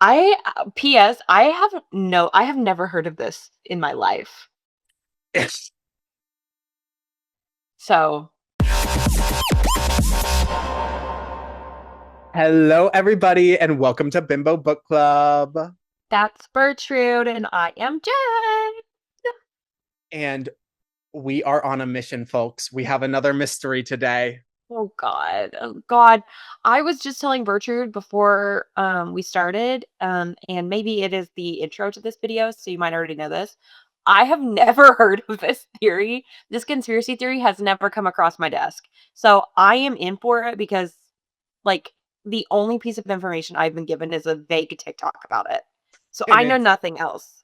P.S. I have never heard of this in my life. So, Hello, everybody, and welcome to Bimbo Book Club. that's Bertrude, and I am Jen. And we are on a mission, folks. We have another mystery today. Oh God. Oh God. I was just telling Bertrude before we started, and maybe it is the intro to this video, so you might already know this. I have never heard of this theory. This conspiracy theory has never come across my desk. So I am in for it because like the only piece of information I've been given is a vague TikTok about it. So And I know it's, nothing else.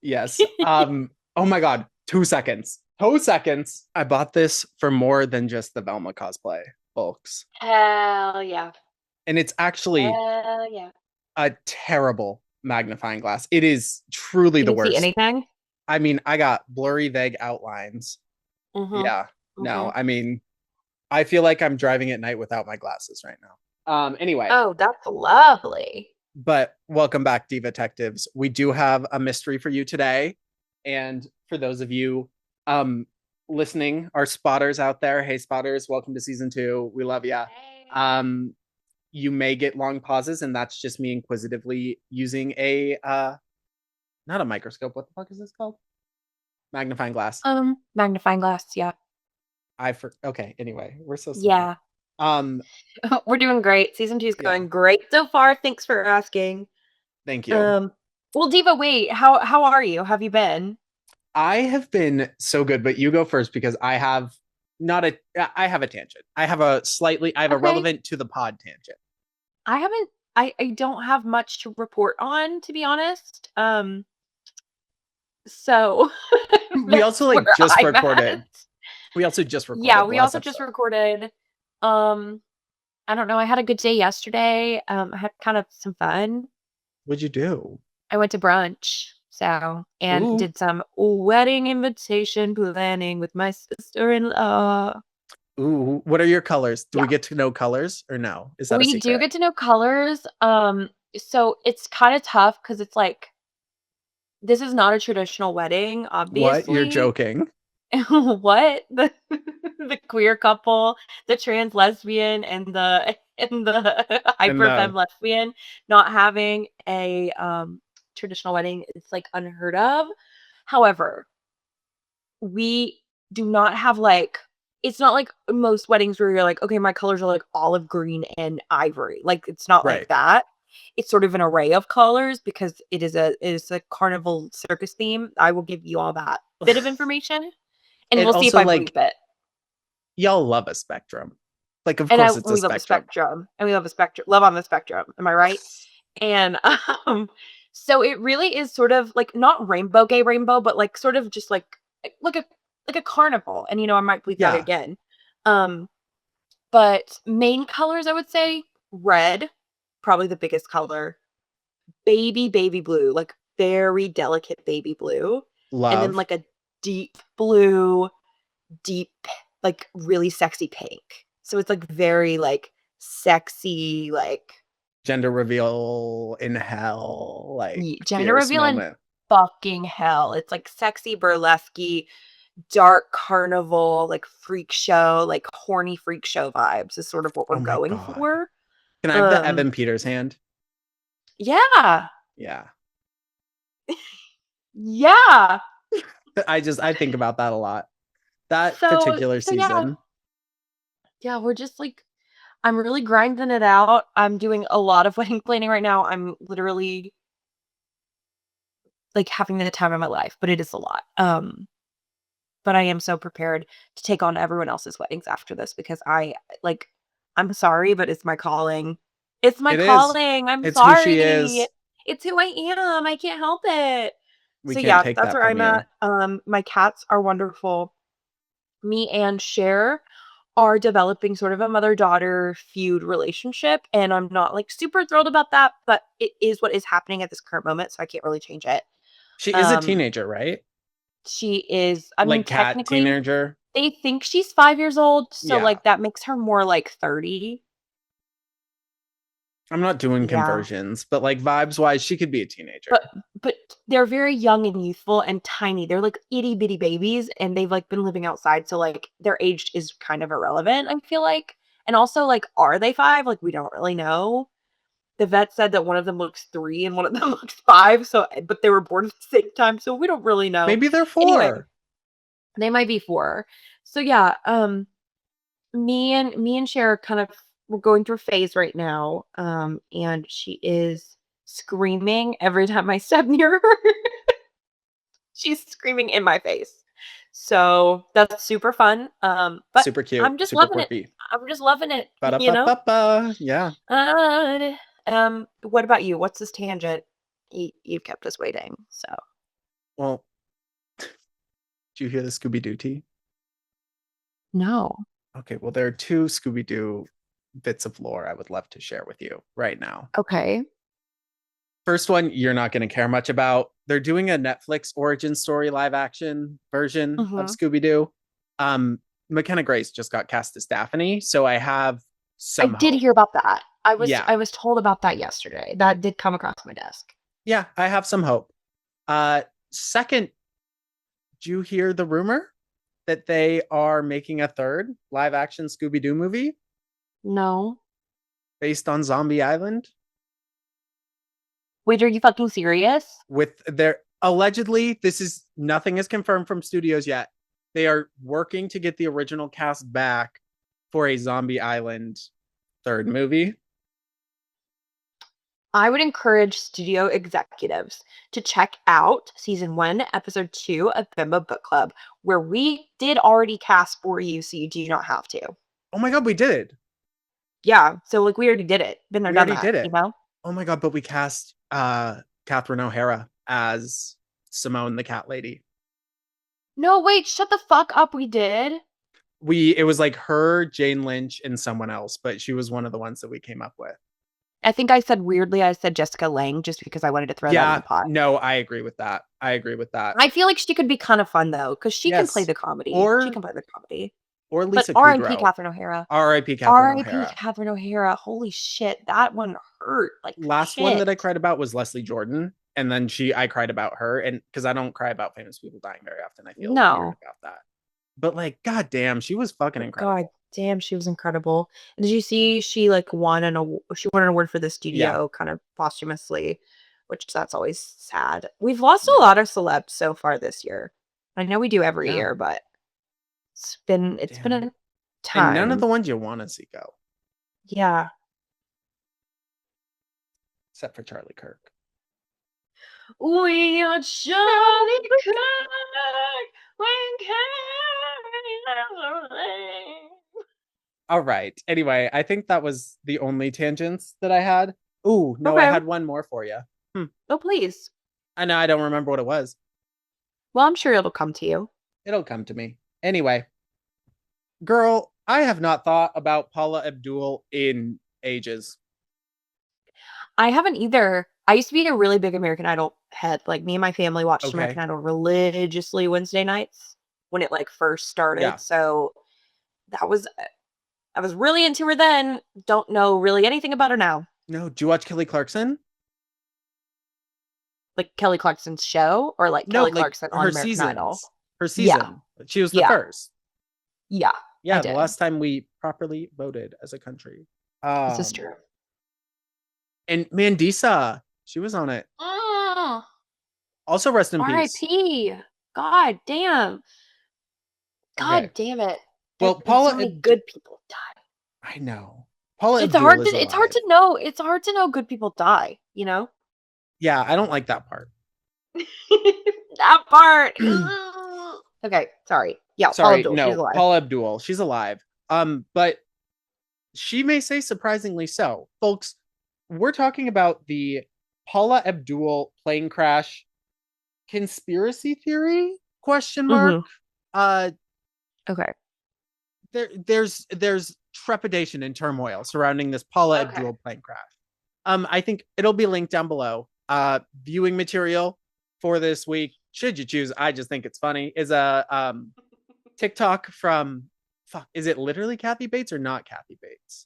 yes. Oh my God, 2 seconds. 2 seconds. I bought this for more than just the Velma cosplay, folks. Hell yeah. And it's actually Hell yeah. a terrible magnifying glass. It is truly You the can see worst. anything? I mean, I got blurry, vague outlines. Mm-hmm. Yeah. Mm-hmm. No, I mean, I feel like I'm driving at night without my glasses right now. Anyway. Oh, that's lovely. But welcome back, Diva Detectives. We do have a mystery for you today. And for those of you listening, our spotters out there, hey spotters, welcome to season 2. We love ya. Hey. Um, you may get long pauses, and that's just me inquisitively using a not a microscope. What the fuck is this called? Magnifying glass. Magnifying glass, yeah. Okay, anyway, we're so smart. Yeah. Um, We're doing great. Season 2 is yeah, going great so far. Thanks for asking. thank you. Um, well, Diva, wait, how are you? Have you been? I have been so good, but you go first because I have not a I have a tangent. I have a Okay. relevant to the pod tangent. I haven't I don't have much to report on, to be honest. So We also that's where like just I'm at. recorded. We also just Yeah, recorded the we last also just episode. recorded. Um, I don't know. I had a good day yesterday. I had kind of some fun. What'd you do? I went to brunch, so and Ooh, did some wedding invitation planning with my sister-in-law. ooh. What are your colors? Do we Yeah, get to know colors or no? Is that a we do secret? get to know colors. So it's kind of tough because it's like this is not a traditional wedding, What? You're obviously. joking. What the queer couple, the trans lesbian, and the And hyper femme lesbian not having a traditional wedding is like unheard of. However, we do not have like it's not like most weddings where you're like, okay, my colors are like olive green and ivory. Like it's not like right. that. It's sort of an array of colors because it is a carnival circus theme. I will give you all that bit of information and And we'll see if also I bleep like it. y'all love a spectrum. Like of And course it's a we love a spectrum. spectrum, and we love a spectrum. Love on the spectrum. Am I right? And so it really is sort of like not rainbow, gay rainbow, but like sort of just like a like a carnival. And I might bleep that Yeah. again. Um, but main colors, I would say red, probably the biggest color. Baby blue, like very delicate baby blue, and then Love. like a deep blue, deep, like really sexy pink. So it's like very like sexy, like Gender reveal in hell, like gender fierce reveal and moment. fucking hell. It's like sexy burlesque, dark carnival, like freak show, like horny freak show vibes is sort of what we're Oh my going God. for. Can I have the Um Evan Peters hand? yeah. Yeah. Yeah. I think about that a lot. That So particular so yeah. season. Yeah, we're just like I'm really grinding it out. I'm doing a lot of wedding planning right now. I'm literally like having the time of my life, but it is a lot. But I am so prepared to take on everyone else's weddings after this because like I'm sorry, but it's my calling. It's my It is. calling. I'm It's who she sorry. is. It's who I am. I can't help it. We So can't yeah, take that's that where from I'm you. at. My cats are wonderful. Me and Cher are developing sort of a mother-daughter feud relationship, and I'm not like super thrilled about that, but it is what is happening at this current moment, so I can't really change it. She is a Um, teenager, right? she is I mean, Like cat technically, teenager. they think she's 5 years old, so, Yeah. like, that makes her more like 30. I'm not doing Yeah. conversions, but like vibes wise, she could be a But teenager. but they're very young and youthful and tiny. They're like itty bitty babies and they've like been living outside. So like their age is kind of irrelevant, I feel like. And also like, are they 5? Like we don't really know. The vet said that one of them looks 3 and one of them looks 5. So but they were born at the same time. So we don't really know. Maybe they're Anyway, 4. they might be 4. So yeah, me and Cher kind of we're going through a phase right now. And she is screaming every time I step near her. She's screaming in my face. So that's super fun. But Super cute, I'm just super loving it. quirky. I'm just loving it, you know? Ba-da-ba-ba-ba. Yeah. What about you? What's this tangent? You've kept us waiting. So Well, did you hear the Scooby Doo tea? no. Okay, well, there are 2 Scooby Doo bits of lore I would love to share with you right now. Okay. First one, you're not going to care much about. They're doing a Netflix origin story live action version of Hmm. Scooby Doo. Um, McKenna Grace just got cast as Daphne, so I have I some did hope. hear about that. I was Yeah, I was told about that yesterday. That did come across my desk. yeah, I have some hope. Second, did you hear the rumor that they are making a third live action Scooby Doo movie No. based on Zombie Island? Wait, are you fucking serious? With their allegedly, this is nothing is confirmed from studios yet. They are working to get the original cast back for a Zombie Island third movie. I would encourage studio executives to check out season 1, episode 2 of Bimbo Book Club, where we did already cast for you, so you do not have to. Oh my god, we did it. Yeah, so like we already did it. Been there, We done already that, did you it. know? Oh my god, but we cast Catherine O'Hara as Simone the cat lady. No, wait, shut the fuck up. We did. It was like her, Jane Lynch, and someone else, but she was one of the ones that we came up with. I think I said weirdly, I said Jessica Lange just because I wanted to throw that in the Yeah, pot. no, I agree with that. I agree with that. I feel like she could be kind of fun though, because she can play Yes. the comedy. She Or can play the comedy. or But Lisa R.I.P. Kudrow. Catherine O'Hara. R.I.P. Catherine R.I.P. O'Hara. Catherine O'Hara. Holy shit, that one hurt like Last one shit. that I cried about was Leslie Jordan, and then I cried about her, and because I don't cry about famous people dying very often, I feel weird No, about that. But like, goddamn, she was fucking but god incredible. damn, she was incredible. And did you see she like she won an award for the Yeah, studio kind of posthumously, which that's always sad. We've lost a yeah, lot of celebs so far this year. I know we do every yeah. year, but it's been Damn. a And none of time. the ones you want to see go, Yeah. except for Charlie Kirk. We are Charlie Kirk. We can. All right. Anyway, I think that was the only tangents that I had. Ooh, no, I Okay. had one more for you. Oh, please. I know I don't remember what it was. Well, I'm sure it'll come to you. It'll come to me. Anyway, girl, I have not thought about Paula Abdul in ages. I haven't either. I used to be a really big American Idol head. Like me and my family watched American Okay. Idol religiously Wednesday nights when it like first Yeah. started. So that was I was really into her then. Don't know really anything about her now. No, do you watch Kelly Clarkson? Like Kelly Clarkson's show or like No, Kelly like Clarkson on her American Idol. seasons. Her Yeah. season. She was the Yeah. first. Yeah. I Yeah, the did. last time we properly voted as a country. This is true. And Mandisa, she was on it. Mm, Also, rest in peace. R.I.P. God damn. Okay. God damn it. Well, And so Paula, many good people die. I know. Paula It's Abdul hard to is it's hard alive. to know. It's hard to know good people die, you know? Yeah, I don't like that part. That part. Ugh. Okay, sorry. Yeah, Paula Sorry, Abdul, she's no, alive. Paula Abdul, she's alive. But she may say surprisingly so. Folks, we're talking about the Paula Abdul plane crash conspiracy theory question mark. Mhm. Uh Okay. there's trepidation and turmoil surrounding this Paula Okay. Abdul plane crash. I think it'll be linked down below. Viewing material for this week, should you choose, I just think it's funny, is a TikTok from fuck, is it literally Kathy Bates or not Kathy Bates?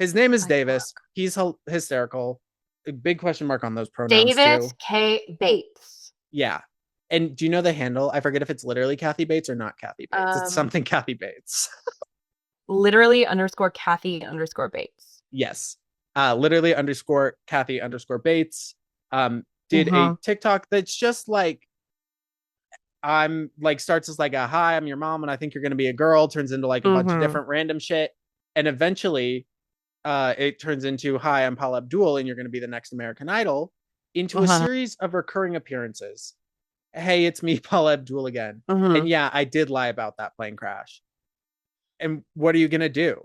His name is My fuck. Davis. He's hysterical. A big question mark on those pronouns Davis too. K. Bates. Yeah. And do you know the handle? I forget if it's literally Kathy Bates or not Kathy Bates. It's Um, something Kathy Bates. literally underscore Kathy underscore Bates. Yes. Literally underscore Kathy underscore Bates. Did a Mm-hmm. TikTok that's just like, I'm like, starts as like a hi, I'm your mom, and I think you're gonna be a girl, turns into like a bunch of Mm-hmm. different random shit. And eventually it turns into hi, I'm Paula Abdul, and you're gonna be the next American Idol, into a Uh-huh. series of recurring appearances. Hey, it's me, Paula Abdul again. And Mm-hmm. yeah, I did lie about that plane crash. And what are you gonna do?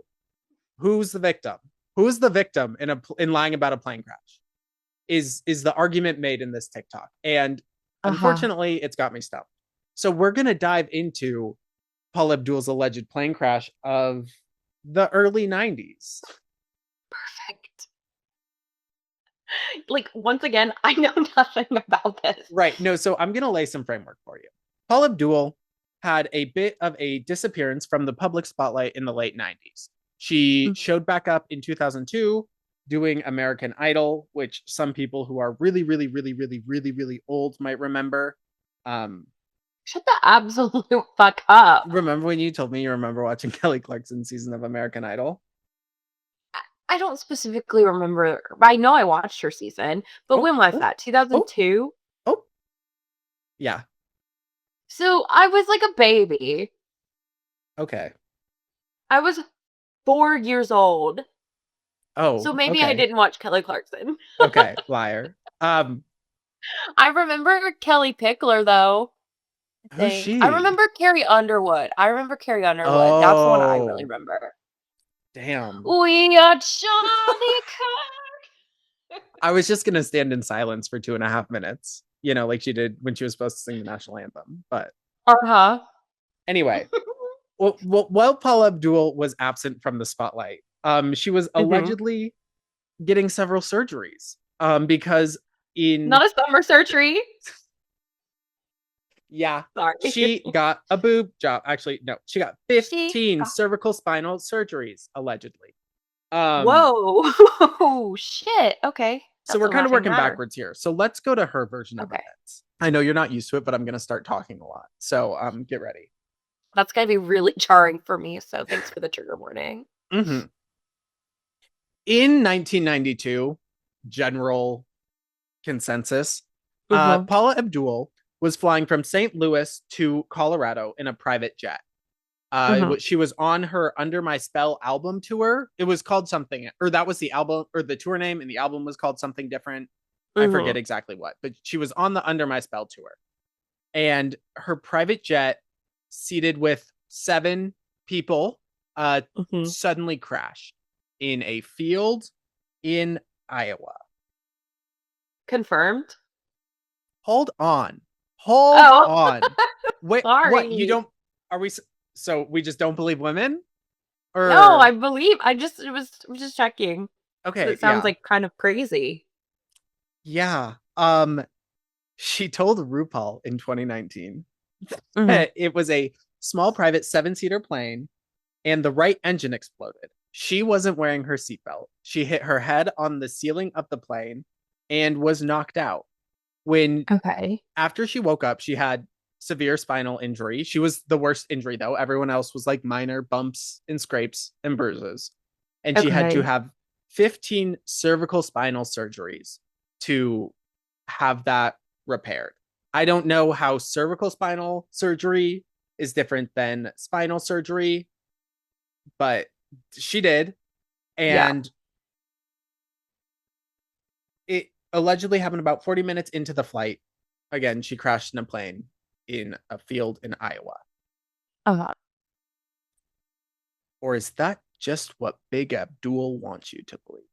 Who's the victim? Who's the victim in lying about a plane crash? Is the argument made in this TikTok? And Uh-huh. unfortunately, it's got me stumped. So we're gonna dive into Paul Abdul's alleged plane crash of the early 90s. Perfect. Like, once again, I know nothing about this. Right. No, so I'm gonna lay some framework for you. Paul Abdul had a bit of a disappearance from the public spotlight in the late 90s. She Mhm. showed back up in 2002 doing American Idol, which some people who are really, really, really, really, really, really old might remember. Um, Shut the absolute fuck up. remember when you told me you remember watching Kelly Clarkson's season of American Idol? I don't specifically remember. I know I watched her season, but Oh, when was oh, that? oh, 2002? oh. Yeah. So I was like a baby. Okay. I was 4 years old. Oh, So maybe I okay. didn't watch Kelly Clarkson. Okay. Liar. I remember Kelly Pickler though. I Who's think I she? remember Carrie Underwood. I remember Carrie Underwood. That's the one I really Oh, remember. damn. We are Johnny I was just gonna stand in silence for 2.5 minutes, like she did when she was supposed to sing the national anthem. But Uh-huh. anyway, while Paula Abdul was absent from the spotlight, she was Hmm. allegedly getting several surgeries. Because in Not a summer surgery. yeah, Sorry. she got a boob job. Actually, no, she got She 15 got cervical spinal surgeries allegedly. Um, whoa. Shit. Okay. so That we're does kind of not seem working matter. backwards here. So let's go to her version of Okay. events. I know you're not used to it, but I'm gonna start talking a lot. So get ready. That's gonna be really jarring for me, so thanks for the trigger warning. Mm-hmm. In 1992, general consensus, Mm-hmm. Paula Abdul was flying from St. Louis to Colorado in a private jet. Mm-hmm. She was on her Under My Spell album tour. It was called something, or that was the album or the tour name, and the album was called something different. I forget Mm-hmm. exactly what, but she was on the Under My Spell tour. And her private jet, seated with 7 people, Mm-hmm. suddenly crashed in a field in Iowa. Confirmed. Hold on. Hold Oh, on. Wait, what? You sorry. don't are we so we just don't believe women? No, I Or believe I just it was just checking. okay, It sounds yeah. like kind of crazy. Yeah. She told RuPaul in 2019 Mm-hmm. it was a small private 7-seater plane and the right engine exploded. She wasn't wearing her seatbelt. She hit her head on the ceiling of the plane and was knocked out. When Okay. After she woke up, she had severe spinal injury. She was the worst injury though. Everyone else was like minor bumps and scrapes and bruises. And she had to Okay. have 15 cervical spinal surgeries to have that repaired. I don't know how cervical spinal surgery is different than spinal surgery, but she did. Yeah. And it allegedly happened about 40 minutes into the flight. Again, she crashed in a plane in a field in Iowa. Uh, Or is that just what Big Abdul wants you to believe?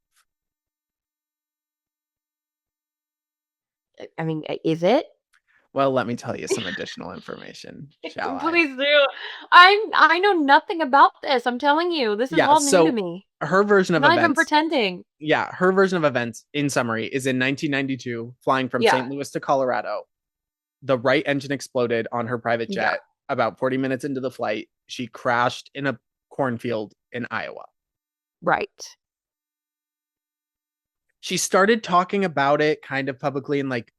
I mean, is it? Well, let me tell you some additional information, shall I? Please do. I know nothing about this. I'm telling you, this is Yeah, all new to so me. her version I'm of not even events, pretending. yeah, her version of events in summary is in 1992, flying from Yeah. St. Louis to Colorado. The right engine exploded on her private Yeah. jet. About 40 minutes into the flight, she crashed in a cornfield in Iowa. Right. she started talking about it kind of publicly in like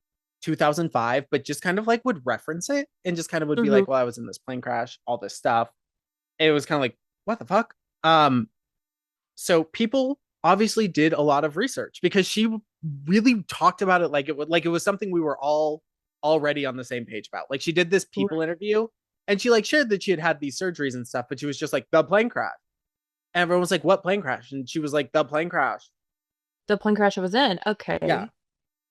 2005, but just kind of like would reference it and just kind of would be Mhm. like, well, I was in this plane crash, all this stuff. It was kind of like, what the fuck? Um, so people obviously did a lot of research because she really talked about it like it was something we were all already on the same page about. Like she did this People Right. interview and she like shared that she had these surgeries and stuff, but she was just like the plane crash. And everyone was like, "What plane crash?" And she was like, "The plane crash." The plane crash I was in. Yeah. Okay.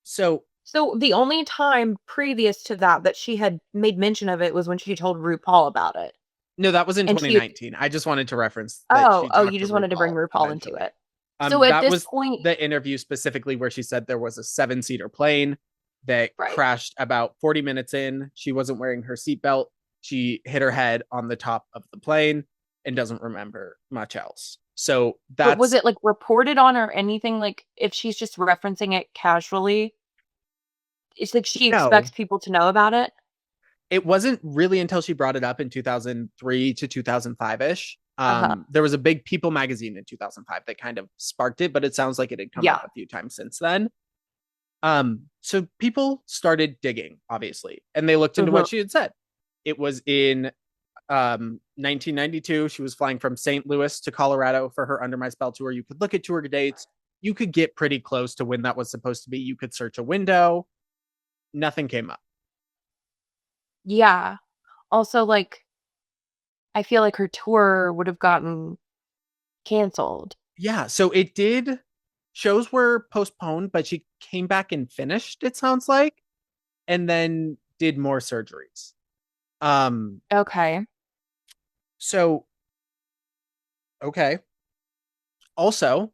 So So the only time previous to that she had made mention of it was when she told RuPaul about it. no, that was in And she 2019. I just wanted to reference that Oh, she oh, talked you to just wanted to bring RuPaul RuPaul into eventually. it. So at That this was point, the interview specifically where she said there was a 7-seater plane that right. crashed about 40 minutes in. She wasn't wearing her seatbelt. She hit her head on the top of the plane and doesn't remember much else. So But was that's it like reported on or anything? Like if she's just referencing it casually, it's like she expects no, people to know about it. it wasn't really until she brought it up in 2003 to 2005 ish. Uh-huh. There was a big People magazine in 2005 that kind of sparked it, but it sounds like it had come up Yeah. a few times since then. So people started digging, obviously, and they looked into Mhm. what she had said. It was in 1992. She was flying from St. Louis to Colorado for her Under My Spell tour. You could look at tour dates. You could get pretty close to when that was supposed to be. You could search a window. Nothing came up. Yeah. Also, like, I feel like her tour would have gotten canceled. Yeah, so it did. Shows were postponed, but she came back and finished, it sounds like, and then did more surgeries. Um, Okay. so okay. Also,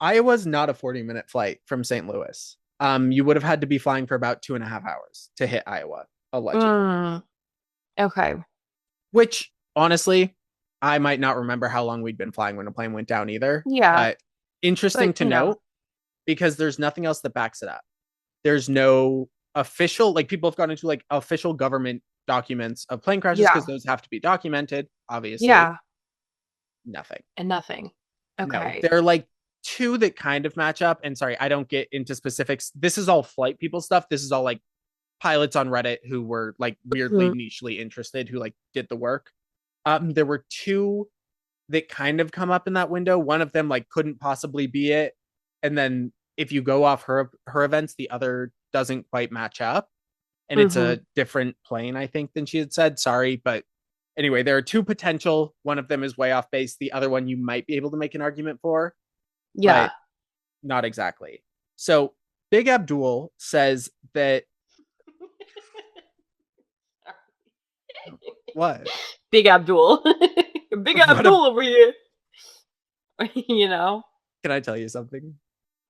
Iowa's not a 40-minute flight from St. Louis. You would have had to be flying for about 2.5 hours to hit Iowa, allegedly. Mm, okay. Which honestly, I might not remember how long we'd been flying when a plane went down either. Yeah. But interesting But, to note because there's nothing else that backs it up. There's no official, like people have gone into like official government documents of plane crashes because yeah. those have to be documented, obviously. Yeah. Nothing. And nothing. No, Okay. there are like two that kind of match up. And sorry, I don't get into specifics. This is all flight people stuff. This is all like pilots on Reddit who were like weirdly Mhm. nichely interested who like did the work. There were two that kind of come up in that window. One of them like couldn't possibly be it. And then if you go off her events, the other doesn't quite match up. And it's Mhm. a different plane, I think, than she had said. Sorry, but anyway, there are two potential. One of them is way off base. The other one you might be able to make an argument for, Yeah. but not exactly. So Big Abdul says that what? Big Abdul. Big What a Abdul over here. You know? can I tell you something?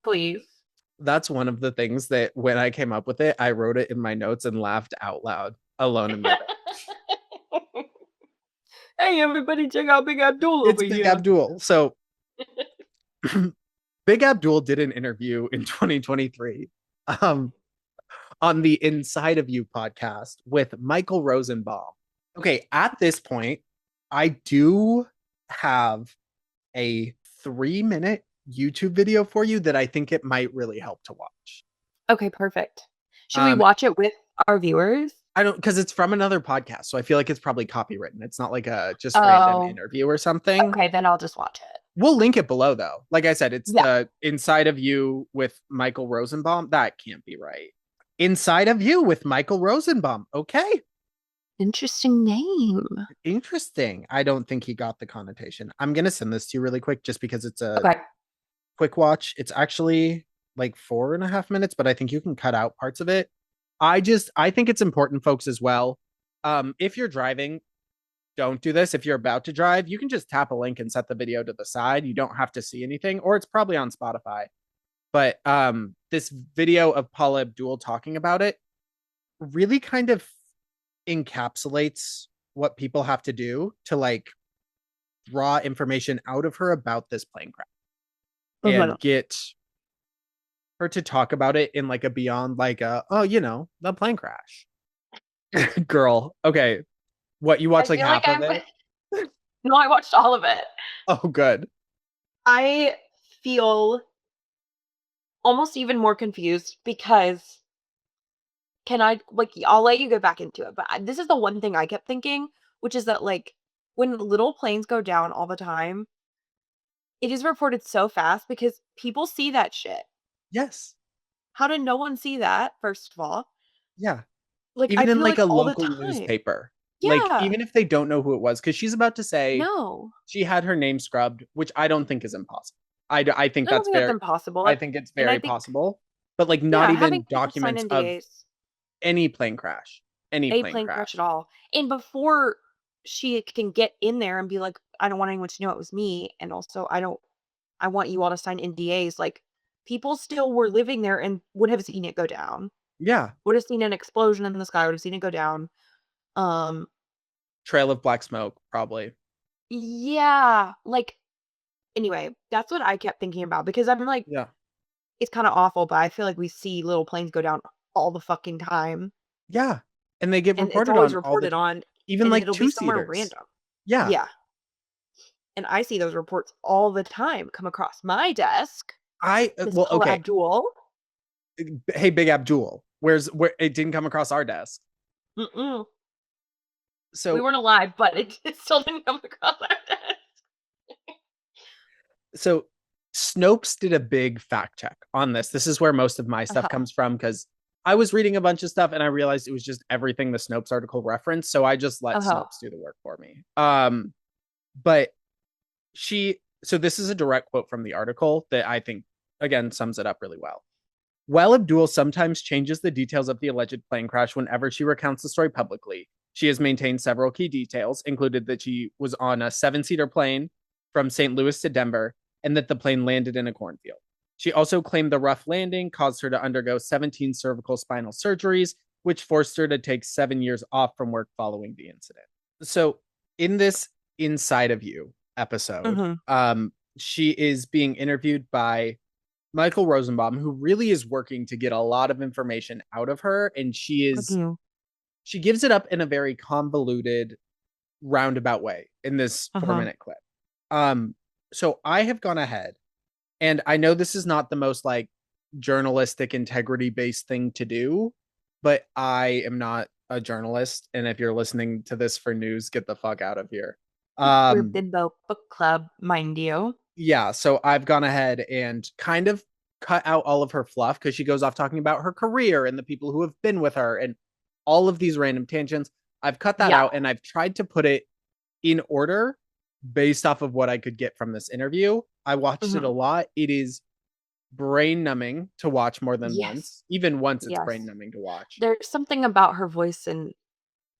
Please. That's one of the things that when I came up with it, I wrote it in my notes and laughed out loud alone in my bed. Hey, everybody, check out Big Abdul It's over Big here. Abdul. So Big Abdul did an interview in 2023 um, on the Inside of You podcast with Michael Rosenbaum. Okay, at this point, I do have a 3-minute YouTube video for you that I think it might really help to watch. Okay, perfect. Should we Um, watch it with our viewers? I don't because it's from another podcast, so I feel like it's probably copywritten. It's not like a just random Oh, interview or something. okay, then I'll just watch it. We'll link it below though. Like I said, it's Yeah. the Inside of You with Michael Rosenbaum. That can't be right. Inside of You with Michael Rosenbaum. Okay. Interesting name. Interesting. I don't think he got the connotation. I'm gonna send this to you really quick just because it's a Okay. quick watch. It's actually like 4.5 minutes, but I think you can cut out parts of it. I think it's important, folks, as well. If you're driving, don't do this. If you're about to drive, you can just tap a link and set the video to the side. You don't have to see anything, or it's probably on Spotify. But this video of Paula Abdul talking about it really kind of encapsulates what people have to do to like draw information out of her about this plane crash Mhm. and get her to talk about it in like a beyond like a oh the plane crash. Girl, okay, what you I watched like feel like half of I'm it? no, I watched all of it. Oh good. I feel almost even more confused because I'll let you go back into it, but this is the one thing I kept thinking, which is that, like, when little planes go down all the time, it is reported so fast because people see that shit. Yes. How did no one see that, first of all? Yeah. Like, I Even in feel like like a all the local time. newspaper. Like Yeah. even if they don't know who it was, because she's about to say No. she had her name scrubbed, which I don't think is impossible. I think I don't that's think that's very impossible, I think it's and I very think possible. But like not yeah, having even people sign documents of NDAs, any plane crash. Any a plane plane crash at crash. all, and before she can get in there and be like, "I don't want anyone to know it was me, and also I want you all to sign NDAs," like, people still were living there and would have seen it go down. Yeah. Would have seen an explosion in the sky, would have seen it go down. Um, Trail of black smoke, probably. yeah, like, anyway, that's what I kept thinking about because I'm like, Yeah. it's kinda awful, but I feel like we see little planes go down all the fucking time, Yeah. And they get and it's reported always on all the reported on, even and like it'll be two somewhere seaters. random. Yeah. Yeah, and I see those reports all the time come across my desk. Miss Well, Paula okay. Abdul. Hey, Big Abdul. Where it didn't come across our desk. Mm-mm. We So weren't alive, but it still didn't come across our desk. so Snopes did a big fact check on this. This is where most of my stuff Uh-huh, comes from because I was reading a bunch of stuff and I realized it was just everything the Snopes article referenced. So I just let uh-huh, Snopes do the work for me. But so this is a direct quote from the article that I think again sums it up really well. While Abdul sometimes changes the details of the alleged plane crash whenever she recounts the story publicly, she has maintained several key details, included that she was on a seven-seater plane from St. Louis to Denver and that the plane landed in a cornfield. She also claimed the rough landing caused her to undergo 17 cervical spinal surgeries, which forced her to take 7 years off from work following the incident. So, in this Inside of You episode, mhm. she is being interviewed by Michael Rosenbaum, who really is working to get a lot of information out of her, and Good you. she gives it up in a very convoluted, roundabout way in this four Uh-huh. minute clip. Um, so I have gone ahead, and I know this is not the most like journalistic integrity based thing to do, but I am not a journalist, and if you're listening to this for news, get the fuck out of here. We're Um, Bimbo Book Club, mind you. yeah, so I've gone ahead and kind of cut out all of her fluff because she goes off talking about her career and the people who have been with her and all of these random tangents. I've cut that Yeah. out and I've tried to put it in order based off of what I could get from this interview. I watched it a Mhm. lot. It is brain numbing to watch more than Yes. once. Even once, it's brain Yes. numbing to watch. There's something about her voice and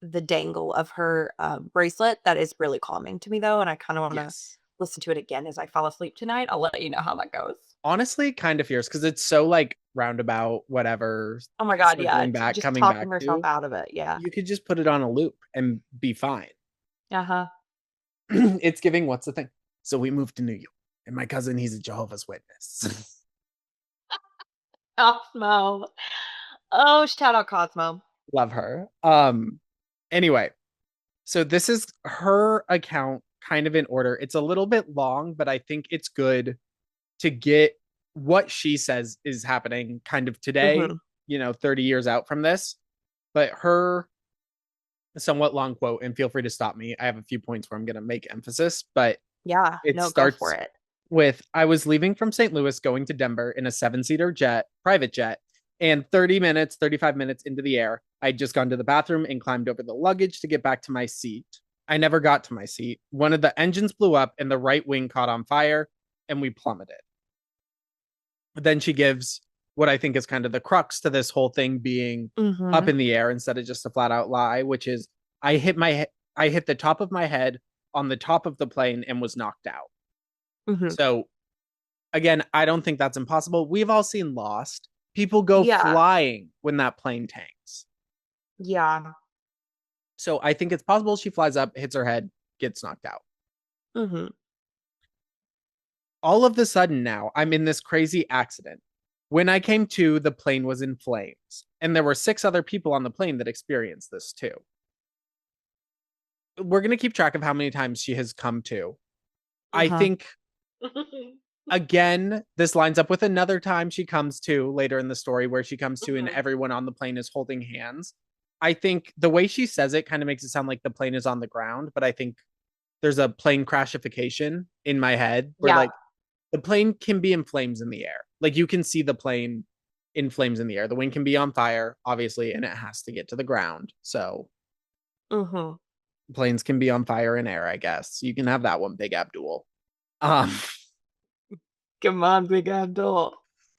the dangle of her, bracelet that is really calming to me, though, and I kinda wanna Yes. listen to it again as I fall asleep tonight. I'll let you know how that goes. Honestly, kind of fierce because it's so like roundabout, whatever, Oh my god, yeah, circling t back, just coming talking back herself to. out of it, yeah. You could just put it on a loop and be fine. Uh-huh. It's giving what's the thing? So we moved to New York, and my cousin, he's a Jehovah's Witness. Cosmo. Oh, shout out Cosmo. Love her. Anyway, so this is her account kind of in order. It's a little bit long, but I think it's good to get what she says is happening kind of today, Mhm. 30 years out from this. But her somewhat long quote, and feel free to stop me. I have a few points where I'm going to make emphasis, but Yeah, it no, go for starts it. with I was leaving from St. Louis going to Denver in a seven-seater jet, private jet, and 30 minutes, 35 minutes into the air, I'd just gone to the bathroom and climbed over the luggage to get back to my seat. I never got to my seat. One of the engines blew up and the right wing caught on fire and we plummeted. Then she gives what I think is kind of the crux to this whole thing being up Mhm. in the air instead of just a flat out lie, which is I hit my I hit the top of my head on the top of the plane and was knocked out. Mhm. So again, I don't think that's impossible. We've all seen Lost. People go Yeah. flying when that plane tanks. Yeah. So I think it's possible she flies up, hits her head, gets knocked out. Mhm. All of the sudden now, I'm in this crazy accident. When I came to, the plane was in flames. And there were six other people on the plane that experienced this too. We're going to keep track of how many times she has come to. I Uh-huh. think Again, this lines up with another time she comes to later in the story where she comes to and Mhm. everyone on the plane is holding hands. I think the way she says it kind of makes it sound like the plane is on the ground, but I think there's a plane crashification in my head where Yeah. like the plane can be in flames in the air. Like you can see the plane in flames in the air. The wing can be on fire, obviously, and it has to get to the ground. So Mhm. planes can be on fire in air, I guess. You can have that one, Big Abdul. Um, Come on, Big Abdul.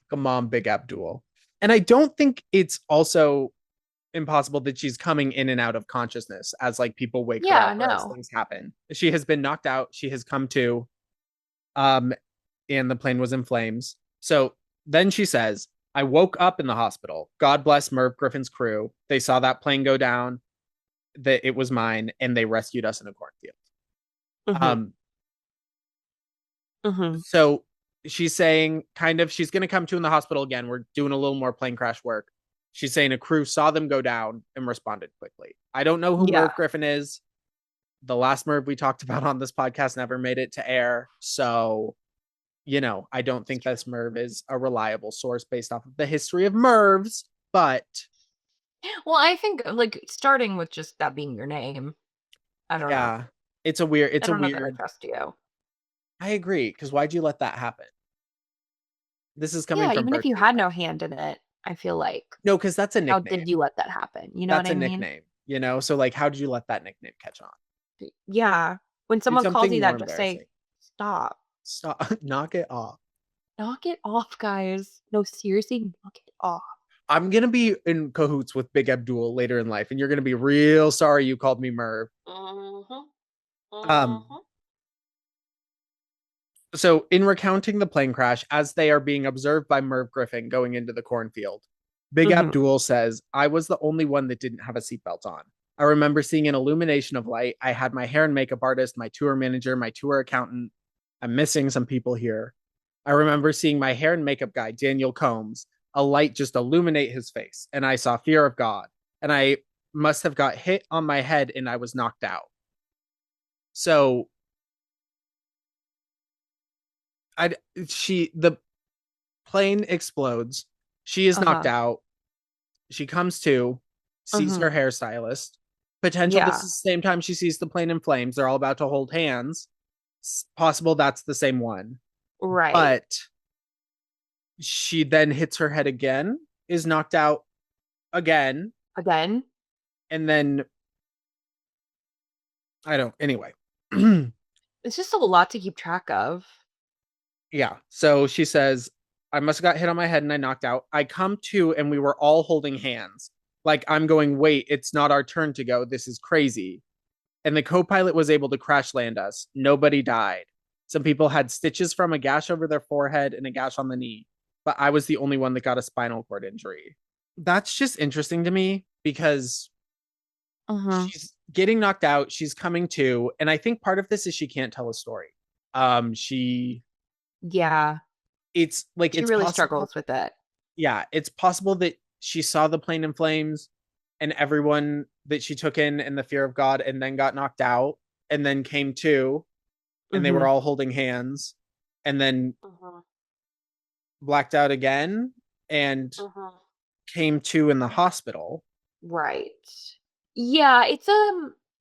come on, Big Abdul. And I don't think it's also impossible that she's coming in and out of consciousness as like people wake her Yeah, up or as no. things happen. She has been knocked out. She has come to, um, and the plane was in flames. So then she says, I woke up in the hospital. God bless Merv Griffin's crew. They saw that plane go down, that it was mine, and they rescued us in a cornfield. Mhm. Um, Mhm. so she's saying kind of she's gonna come to in the hospital again. We're doing a little more plane crash work. She's saying a crew saw them go down and responded quickly. I don't know who Yeah. Merv Griffin is. The last Merv we talked about on this podcast never made it to air. So, I don't It's think true. this Merv is a reliable source based off of the history of Mervs, but Well, I think, like, starting with just that being your name, I don't know. yeah, it's I a don't know that I weird. trust you. I agree, because why'd you let that happen? This is coming Yeah, from even if you Berkeley. had no hand in it, I feel like, No, because that's a how nickname. did you let that happen? You know what That's I a mean? nickname, So like how did you let that nickname catch on? Yeah. When Do someone calls something you more that, just say, embarrassing. "Stop. Stop. Knock it off. Knock it off, guys. No, seriously, knock it off." I'm gonna be in cahoots with Big Abdul later in life, and you're gonna be real sorry you called me Merv. Mhm. Um, Mhm. so in recounting the plane crash, as they are being observed by Merv Griffin going into the cornfield, Big Mhm. Abdul says, I was the only one that didn't have a seatbelt on. I remember seeing an illumination of light. I had my hair and makeup artist, my tour manager, my tour accountant. I'm missing some people here. I remember seeing my hair and makeup guy, Daniel Combs, a light just illuminate his face, and I saw fear of God. And I must have got hit on my head and I was knocked out. So I the plane explodes. She is knocked Uh-huh. out. She comes to, sees her Mhm. hairstylist. Potential this Yeah. is the same time she sees the plane in flames. They're all about to hold hands. Possible that's the same one. Right. But she then hits her head again, is knocked out again, Again. and then I don't anyway. It's just a lot to keep track of. Yeah. So she says, I must have got hit on my head and I knocked out. I come to and we were all holding hands. Like I'm going, wait, it's not our turn to go. This is crazy. And the co pilot was able to crash land us. Nobody died. Some people had stitches from a gash over their forehead and a gash on the knee, but I was the only one that got a spinal cord injury. That's just interesting to me because Mhm. she's getting knocked out. She's coming to. And I think part of this is she can't tell a story. She Yeah. it's like She it's really possible. struggles with it. Yeah, it's possible that she saw the plane in flames and everyone that she took in the fear of God and then got knocked out and then came to and they were Mhm. all holding hands and then Mhm. blacked out again and Mhm. came to in the hospital. Right. Yeah,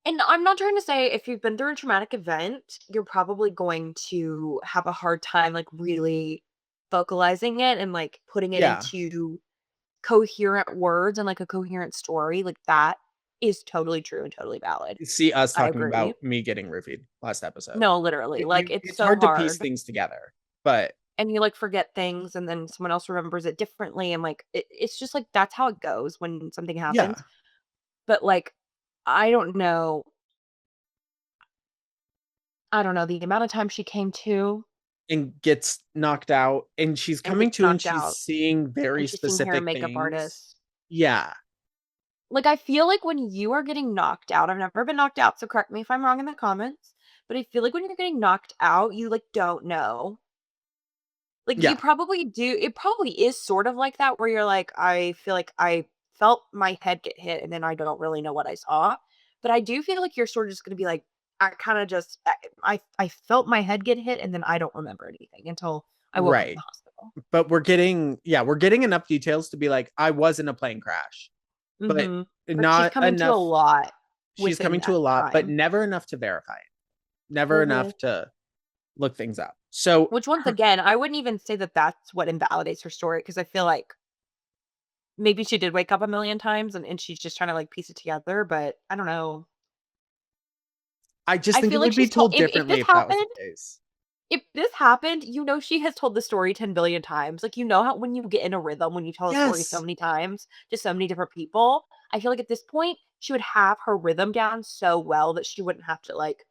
and I'm not trying to say if you've been through a traumatic event, you're probably going to have a hard time like really vocalizing it and like putting it Yeah. into coherent words and like a coherent story. Like that is totally true and totally valid. See us I talking agree. about me getting roofied last episode. No, literally. Like it's It's so hard to piece hard. things together. But And you like forget things and then someone else remembers it differently. And like it's just like that's how it goes when something yeah, happens. But like I don't know I don't know, the amount of time she came to and gets knocked out and she's and coming gets to and knocked she's out, seeing very and she's seeing hair and specific makeup things. artists. Yeah. Like, I feel like when you are getting knocked out I've never been knocked out, so correct me if I'm wrong in the comments, but I feel like when you're getting knocked out, you, like, don't know. Like, you Yeah. probably do it probably is sort of like that where you're like, "I feel like I felt my head get hit, and then I don't really know what I saw." But I do feel like you're sort of just gonna be like, "I kinda just I felt my head get hit, and then I don't remember anything until I woke up in the Right. hospital. But we're getting enough details to be like, I was in a plane crash, but Mm-hmm. But she's not coming to a enough. lot She's within coming to that a lot, but time. never enough to verify it. Never Mm-hmm. enough to look things up. So Which, once again, I wouldn't even say that that's what invalidates her story, because I feel like maybe she did wake up a million times and she's just trying to like piece it together. But I don't know. I just I think feel it like would be she's told, told differently if that was the case. if this happened, she has told the story 10 billion times. Like, how when you get in a rhythm, when you tell a story so Yes. many times to so many different people, I feel like at this point, she would have her rhythm down so well that she wouldn't have to like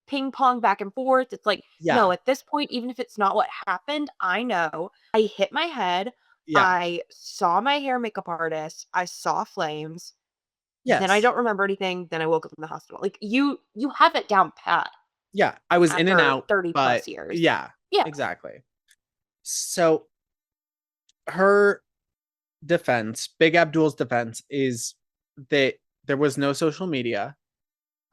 ping pong back and forth. It's like, no, Yeah. at this point, even if it's not what happened, I know I hit my head. Yeah. I saw my hair makeup artist. I saw flames. Then I Yes. don't remember anything. Then I woke up in the hospital. Like, you have it down pat Yeah. I was in and after out, 30 but plus years. yeah, Yeah. exactly. So her defense, Big Abdul's defense, is that there was no social media.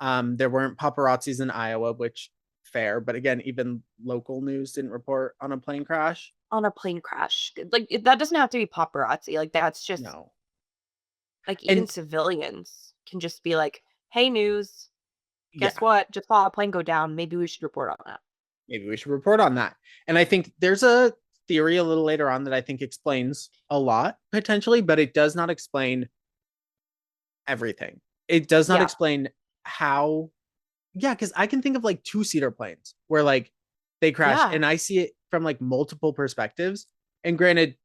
There weren't paparazzis in Iowa, which fair, but again, even local news didn't report on a plane crash. On a plane crash. Like, that doesn't have to be paparazzi. Like, that's just No. like, even And civilians can just be like, "Hey, news, guess yeah, what? Just saw a plane go down. Maybe we should report on that." maybe we should report on that. And I think there's a theory a little later on that I think explains a lot potentially, but it does not explain everything. It does not Yeah. explain how. Yeah, because I can think of like two-seater planes where like they crash Yeah. and I see it from like multiple perspectives. And granted,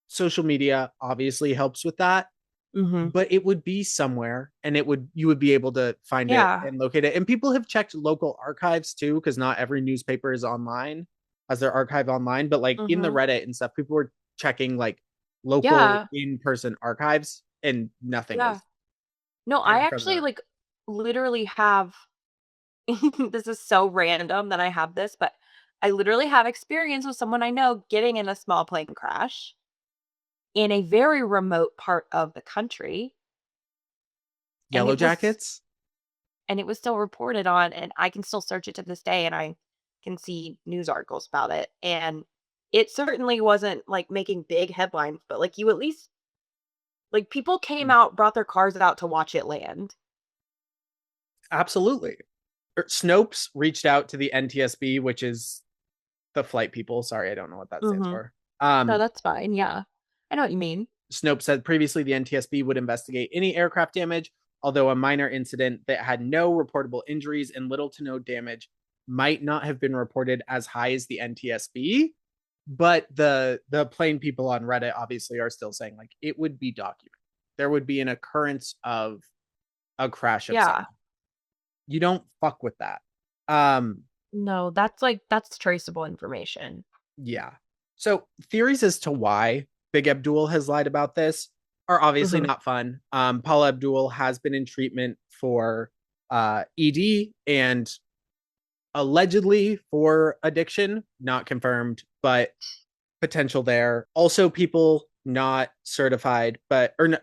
social media obviously helps with that, Mhm. but it would be somewhere and you would be able to find it Yeah. and locate it. And people have checked local archives too, because not every newspaper is online, has their archive online, but like in the Mhm. Reddit and stuff, people were checking like local Yeah. in-person archives and nothing Yeah. was No, I and from actually, the like, literally have this is so random that I have this, but I literally have experience with someone I know getting in a small plane crash in a very remote part of the country, and Yellow Jackets. it was still reported on, and I can still search it to this day, and I can see news articles about it, and it certainly wasn't, like, making big headlines, but, like, you at least like, people came out, brought their cars out to watch it land. Absolutely. Snopes reached out to the NTSB, which is the flight people. Sorry, I don't know what that stands Mhm. for. No, that's fine, yeah. I know what you mean. Snopes said previously the NTSB would investigate any aircraft damage, although a minor incident that had no reportable injuries and little to no damage might not have been reported as high as the NTSB. But the plane people on Reddit obviously are still saying like it would be documented. There would be an occurrence of a crash of some. Yeah. You don't fuck with that. Um, No, that's traceable information. Yeah. So theories as to why Big Abdul has lied about this are obviously Mhm. not fun. Paula Abdul has been in treatment for ED and allegedly for addiction, not confirmed, but potential there. Also, people not certified,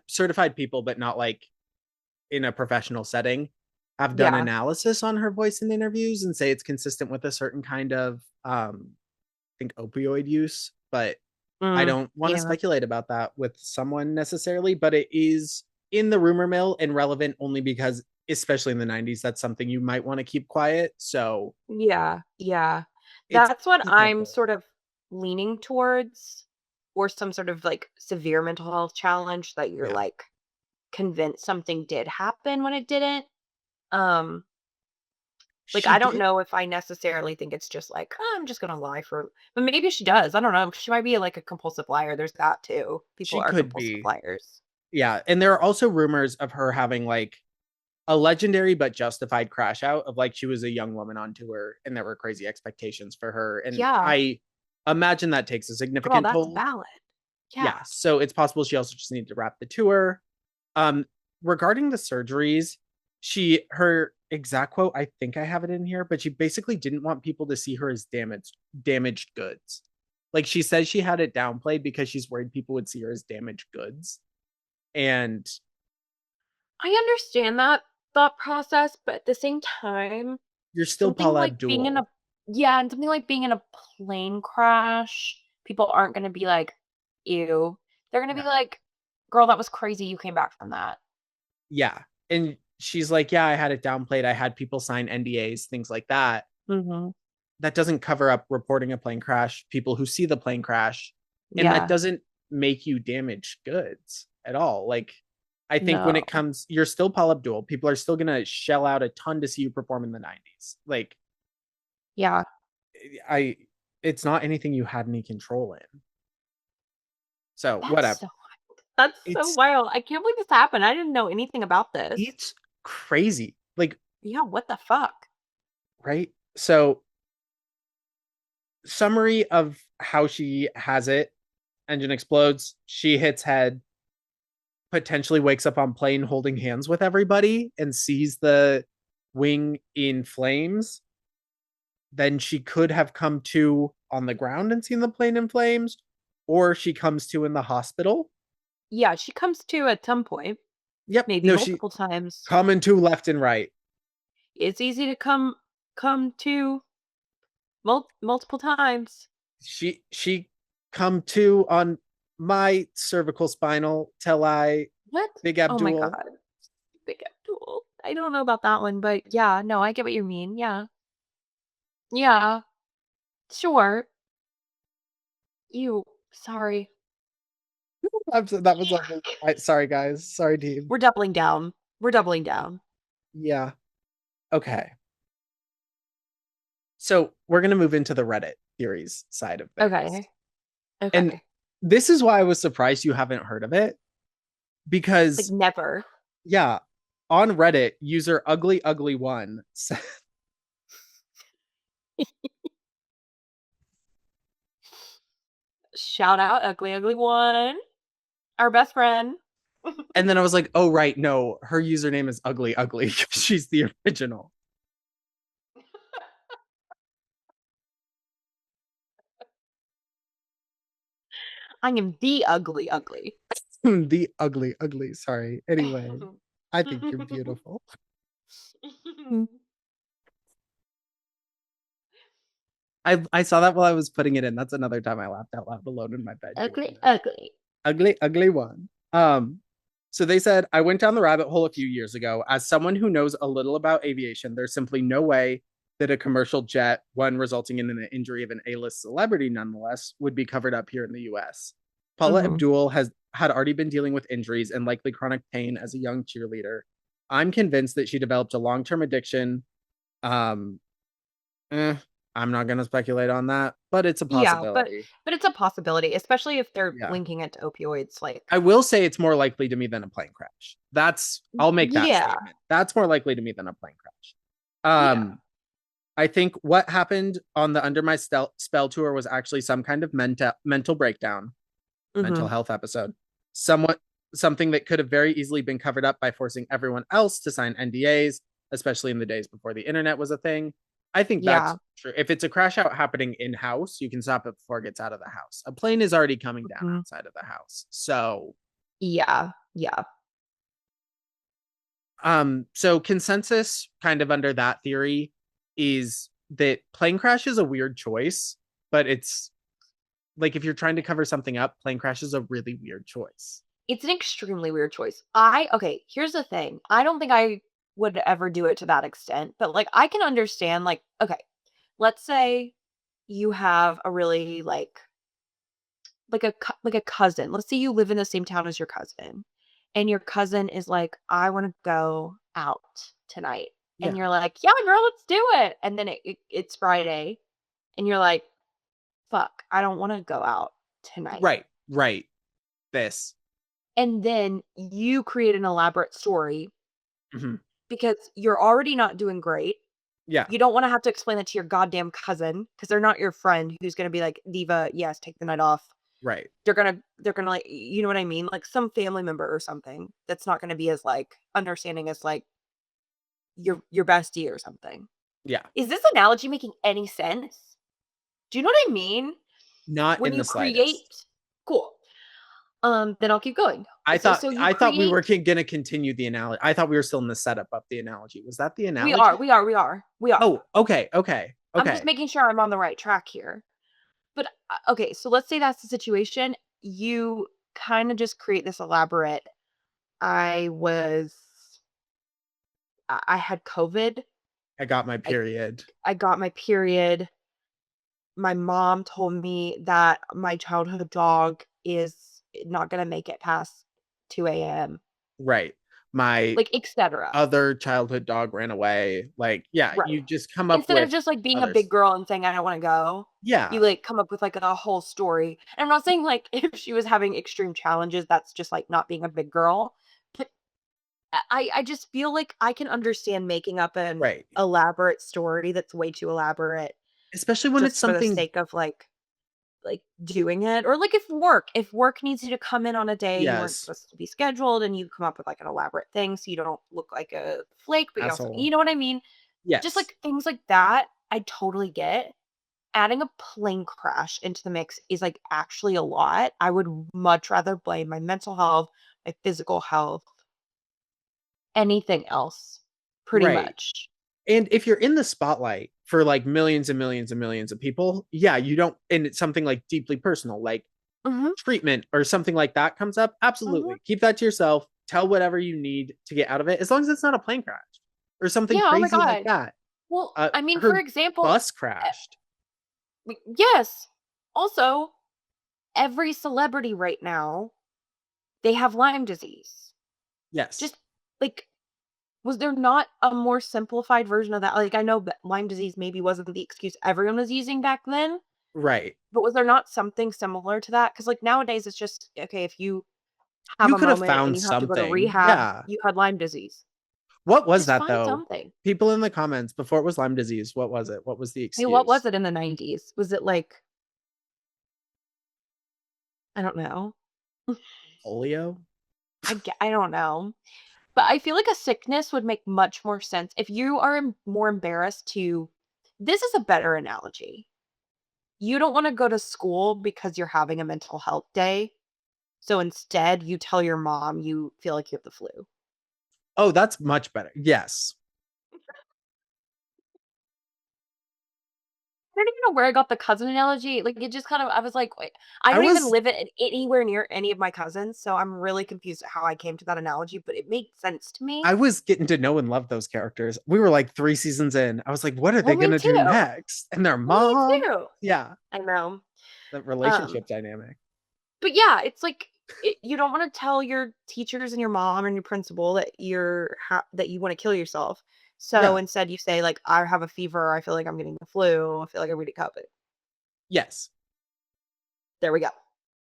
certified people, but not like in a professional setting, have done Yeah. analysis on her voice in interviews and say it's consistent with a certain kind of I think opioid use, but I Mm, don't want to yeah. speculate about that with someone necessarily, but it is in the rumor mill and relevant only because, especially in the 90s, that's something you might want to keep quiet. So Yeah, yeah. it's That's what I'm potential. sort of leaning towards, or some sort of, like, severe mental health challenge that you're, Yeah. like, convinced something did happen when it didn't. Um, like, She I don't did. know if I necessarily think it's just like, "Oh, I'm just gonna lie for," but maybe she does, I don't know, she might be, like, a compulsive liar, there's that too. People She are could compulsive be. liars. Yeah. And there are also rumors of her having like a legendary but justified crash out of like she was a young woman on tour and there were crazy expectations for her. And Yeah. I imagine that takes a Girl, significant that's toll. valid. Yeah. Yeah. So it's possible she also just needed to wrap the tour. Um, Regarding the surgeries, her exact quote, I think I have it in here, but she basically didn't want people to see her as damaged goods. Like she says she had it downplayed because she's worried people would see her as damaged goods. And I understand that thought process, but at the same time, you're still something Paula like being in a Abdul. Yeah, and something like being in a plane crash, people aren't gonna be like, "Ew." They're gonna be Yeah. like, "Girl, that was crazy you came back from that." Yeah. And she's like, yeah, I had it downplayed. I had people sign NDAs, things like that. Mhm. That doesn't cover up reporting a plane crash, people who see the plane crash, and that Yeah. doesn't make you damage goods at all. Like, I think when No. it comes, you're still Paula Abdul. People are still gonna shell out a ton to see you perform in the '90s. Like, Yeah. I, it's not anything you had any control in. So That's whatever. so that's so It's wild. I can't believe this happened. I didn't know anything about this. it's crazy. Like, Yeah, what the fuck? right? So summary of how she has it: engine explodes, she hits head, potentially wakes up on plane holding hands with everybody and sees the wing in flames. Then she could have come to on the ground and seen the plane in flames, or she comes to in the hospital. Yeah, she comes to at some point, Yep, maybe no, she multiple times. coming to left and right. It's easy to come to multiple times. She come to on my cervical spinal till I What? Big Oh my Abdul. god. Big Abdul. I don't know about that one, but yeah, no, I get what you mean. Yeah. Yeah. Sure. You sorry. That was lovely. Sorry guys, sorry team. We're doubling down. We're doubling down. Yeah. Okay. So we're gonna move into the Reddit theories side of things. Okay. And Okay. this is why I was surprised you haven't heard of it. Like Because never. yeah, on Reddit, user ugly ugly one Shout out ugly ugly one. Our best friend. and then I was like, oh right, no, her username is ugly ugly. She's the original. I am the ugly ugly. The ugly ugly. Sorry. Anyway, I think you're beautiful. I saw that while I was putting it in. That's another time I laughed out loud alone in my bed doing Ugly this. ugly. Ugly, ugly one. So they said, I went down the rabbit hole a few years ago. As someone who knows a little about aviation, there's simply no way that a commercial jet, one resulting in an injury of an A-list celebrity nonetheless, would be covered up here in the US. Paula Mhm. Abdul had already been dealing with injuries and likely chronic pain as a young cheerleader. I'm convinced that she developed a long-term addiction. Um, eh, I'm not going to speculate on that, but it's a Yeah, possibility. but it's a possibility, especially if they're Yeah. linking it to opioids, like I will say it's more likely to me than a plane crash. I'll make that yeah, statement. That's more likely to me than a plane crash. yeah. I think what happened on the Under My Spell tour was actually some kind of mental breakdown, mental Mhm. health episode. Somewhat something that could have very easily been covered up by forcing everyone else to sign NDAs, especially in the days before the internet was a thing. I think that's Yeah. true. If it's a crash out happening in house, you can stop it before it gets out of the house. A plane is already coming down Mhm. outside of the house. So Yeah, yeah. so consensus kind of under that theory is that plane crash is a weird choice, but it's like if you're trying to cover something up, plane crash is a really weird choice. It's an extremely weird choice. Okay, here's the thing. I don't think I would ever do it to that extent, but, like, I can understand, like, okay, let's say you have a really, like a cousin. Let's say you live in the same town as your cousin, and your cousin is like, "I wanna go out tonight." And Yeah. you're like, "Yeah, girl, let's do it." And then it's Friday, and you're like, "Fuck, I don't wanna go out tonight." Right. Right. This. And then you create an elaborate story Mhm. because you're already not doing great. Yeah. You don't wanna have to explain that to your goddamn cousin because 'cause they're not your friend who's gonna be like, "Diva, yes, take the night off." Right. They're gonna, like, you know what I mean? Like, some family member or something that's not gonna be as, like, understanding as, like, your bestie or something. Yeah. Is this analogy making any sense? Do you know what I mean? Not When in you the slightest. create cool. Then I'll keep going. I thought So you I thought we create were going to continue the analogy. I thought we were still in the setup of the analogy. Was that the we analogy? are, we are, we are, we are. Oh, okay. Okay. I'm just Okay, making sure I'm on the right track here. But, okay, so let's say that's the situation. You kinda just create this elaborate I was I had COVID. I got my I period. I got my period. My mom told me that my childhood dog is not gonna make it past 2 AM, Right. My like, etcetera. other childhood dog ran away. Like, yeah, Right. you just come up Instead of with just, like, being a big others. girl and saying, "I don't wanna go," you, Yeah. like, come up with, like, a whole story. And I'm not saying, like, if she was having extreme challenges, that's just, like, not being a big girl, but I just feel like I can understand making up an Right. elaborate story that's way too elaborate Especially when it's just for the something, sake of, like, doing it. Or, like, if work needs you to come in on a day you weren't yes, supposed to be scheduled and you come up with, like, an elaborate thing so you don't look like a flake, but you also asshole. you know what I mean? Just, Yes. like, things like that, I totally get. Adding a plane crash into the mix is, like, actually a lot. I would much rather blame my mental health, my physical health, anything else, pretty Right. much. And if you're in the spotlight for like millions and millions and millions of people, yeah, you don't, and it's something like deeply personal, like Mhm, treatment or something like that comes up, mhm. absolutely. Keep that to yourself. Tell whatever you need to get out of it, as long as it's not a plane crash or something Yeah, oh my crazy like god. that. Well, I mean, for Her example, bus crashed. yes. Also, every celebrity right now, they have Lyme disease. Yes. Just, like, was there not a more simplified version of that? Like, I know that Lyme disease maybe wasn't the excuse everyone was using back then, Right. but was there not something similar to that? Because, like, nowadays, it's just, okay, if you have You a could have moment and found you have to go to something. rehab, Yeah. you had Lyme disease. What was Just that find though? something. People in the comments before it was Lyme disease, what was it? What was the I mean, what was excuse? it in the 90s? Was it, like, I don't know. Polio? I don't know. But I feel like a sickness would make much more sense if you are more embarrassed to this is a better analogy. You don't wanna go to school because you're having a mental health day, so instead, you tell your mom you feel like you have the flu. Oh, that's much better. Yes. I don't even know where I got the cousin analogy, like, it just kind of I was like, "Wait." I I don't even was live it anywhere near any of my cousins, so I'm really confused at how I came to that analogy, but it made sense to me. I was getting to know and love those characters. We were like 3 seasons in. I was like, what are Well, they me gonna do too. next? And their Well, me mom. too. Yeah. I know. The Um relationship dynamic. But yeah, it's like you don't want to tell your teachers and your mom and your principal that that you want to kill yourself. So Yeah. instead, you say like, "I have a fever. I feel like I'm getting the flu. I feel like I'm getting COVID." Yes. There we go.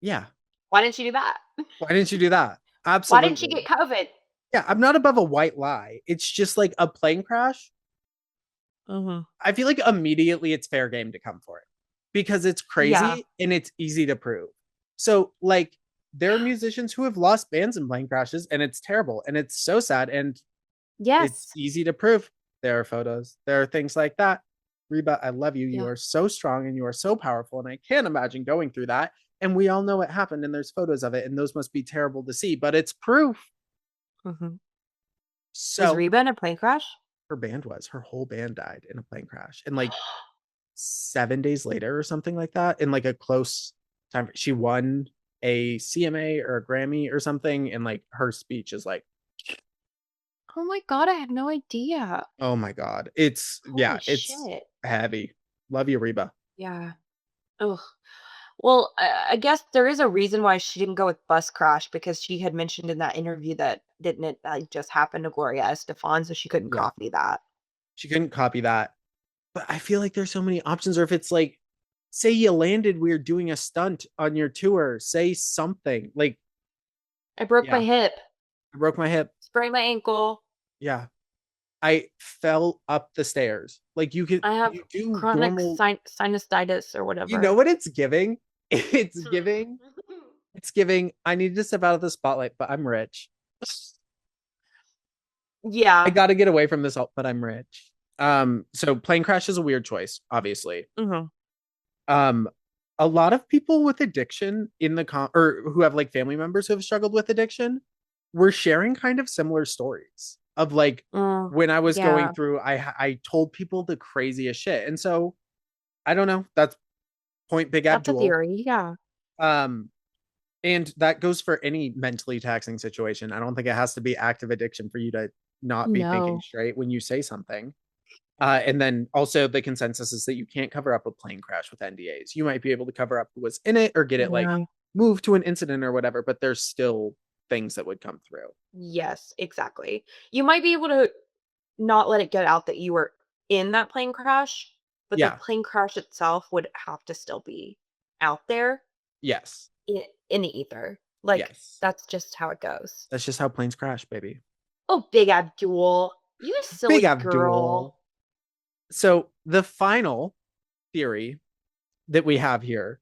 Yeah. Why didn't you do that? Why didn't you do that? Why didn't you Absolutely. get COVID? Yeah, I'm not above a white lie. It's just like a plane crash. Mhm. I feel like immediately it's fair game to come for it because it's Yeah. crazy and it's easy to prove. So, like, there are musicians who have lost bands in plane crashes and it's terrible and it's so sad and it's Yes. easy to prove. There are photos, there are things like that. Reba, I love you. You Yeah. are so strong and you are so powerful. And I can't imagine going through that. And we all know it happened and there's photos of it and those must be terrible to see, but it's proof. Mhm. Was So Reba in a plane crash? her whole band died in a plane crash. And like 7 days later or something like that, in like a close time, she won a CMA or a Grammy or something. And like her speech is like, Oh my god, I had no idea. oh my God. It's, yeah, Holy it's shit. heavy. Love you, Reba. Yeah. Ugh. Well, I guess there is a reason why she didn't go with Bus Crash because she had mentioned in that interview that didn't it like just happen to Gloria Estefan, so she couldn't Yeah. copy that. She couldn't copy that. But I feel like there's so many options. Or if it's like, say you landed weird doing a stunt on your tour, say something like, I broke my yeah, hip, I broke my hip. sprained my ankle. Yeah. I fell up the stairs. Like I have you do chronic normal, sinusitis or you know whatever. what it's giving? It's giving, I need to step out of the spotlight, but I'm rich. I Yeah. got to get away from this, but I'm rich. So plane crash is a weird choice, obviously. Mhm. Um, a lot of people with addiction in the or who have like family members who have struggled with addiction were sharing kind of similar stories of like Mm, when I was going yeah. through, I told people the craziest shit, and so I don't know. That's point Big That's a Abdul. theory. Yeah. Um, and that goes for any mentally taxing situation. I don't think it has to be active addiction for you to not be thinking No. straight when you say something. And then also the consensus is that you can't cover up a plane crash with NDAs. You might be able to cover up who was in it or get it like Yeah. moved to an incident or whatever, but there's still things that would come through. Yes, exactly. You might be able to not let it get out that you were in that plane crash, but the Yeah. plane crash itself would have to still be out there Yes. in the ether. Like, Yes. that's just how it goes. That's just how planes crash, baby. Oh, Big Abdul, you Big silly Abdul. girl. So the final theory that we have here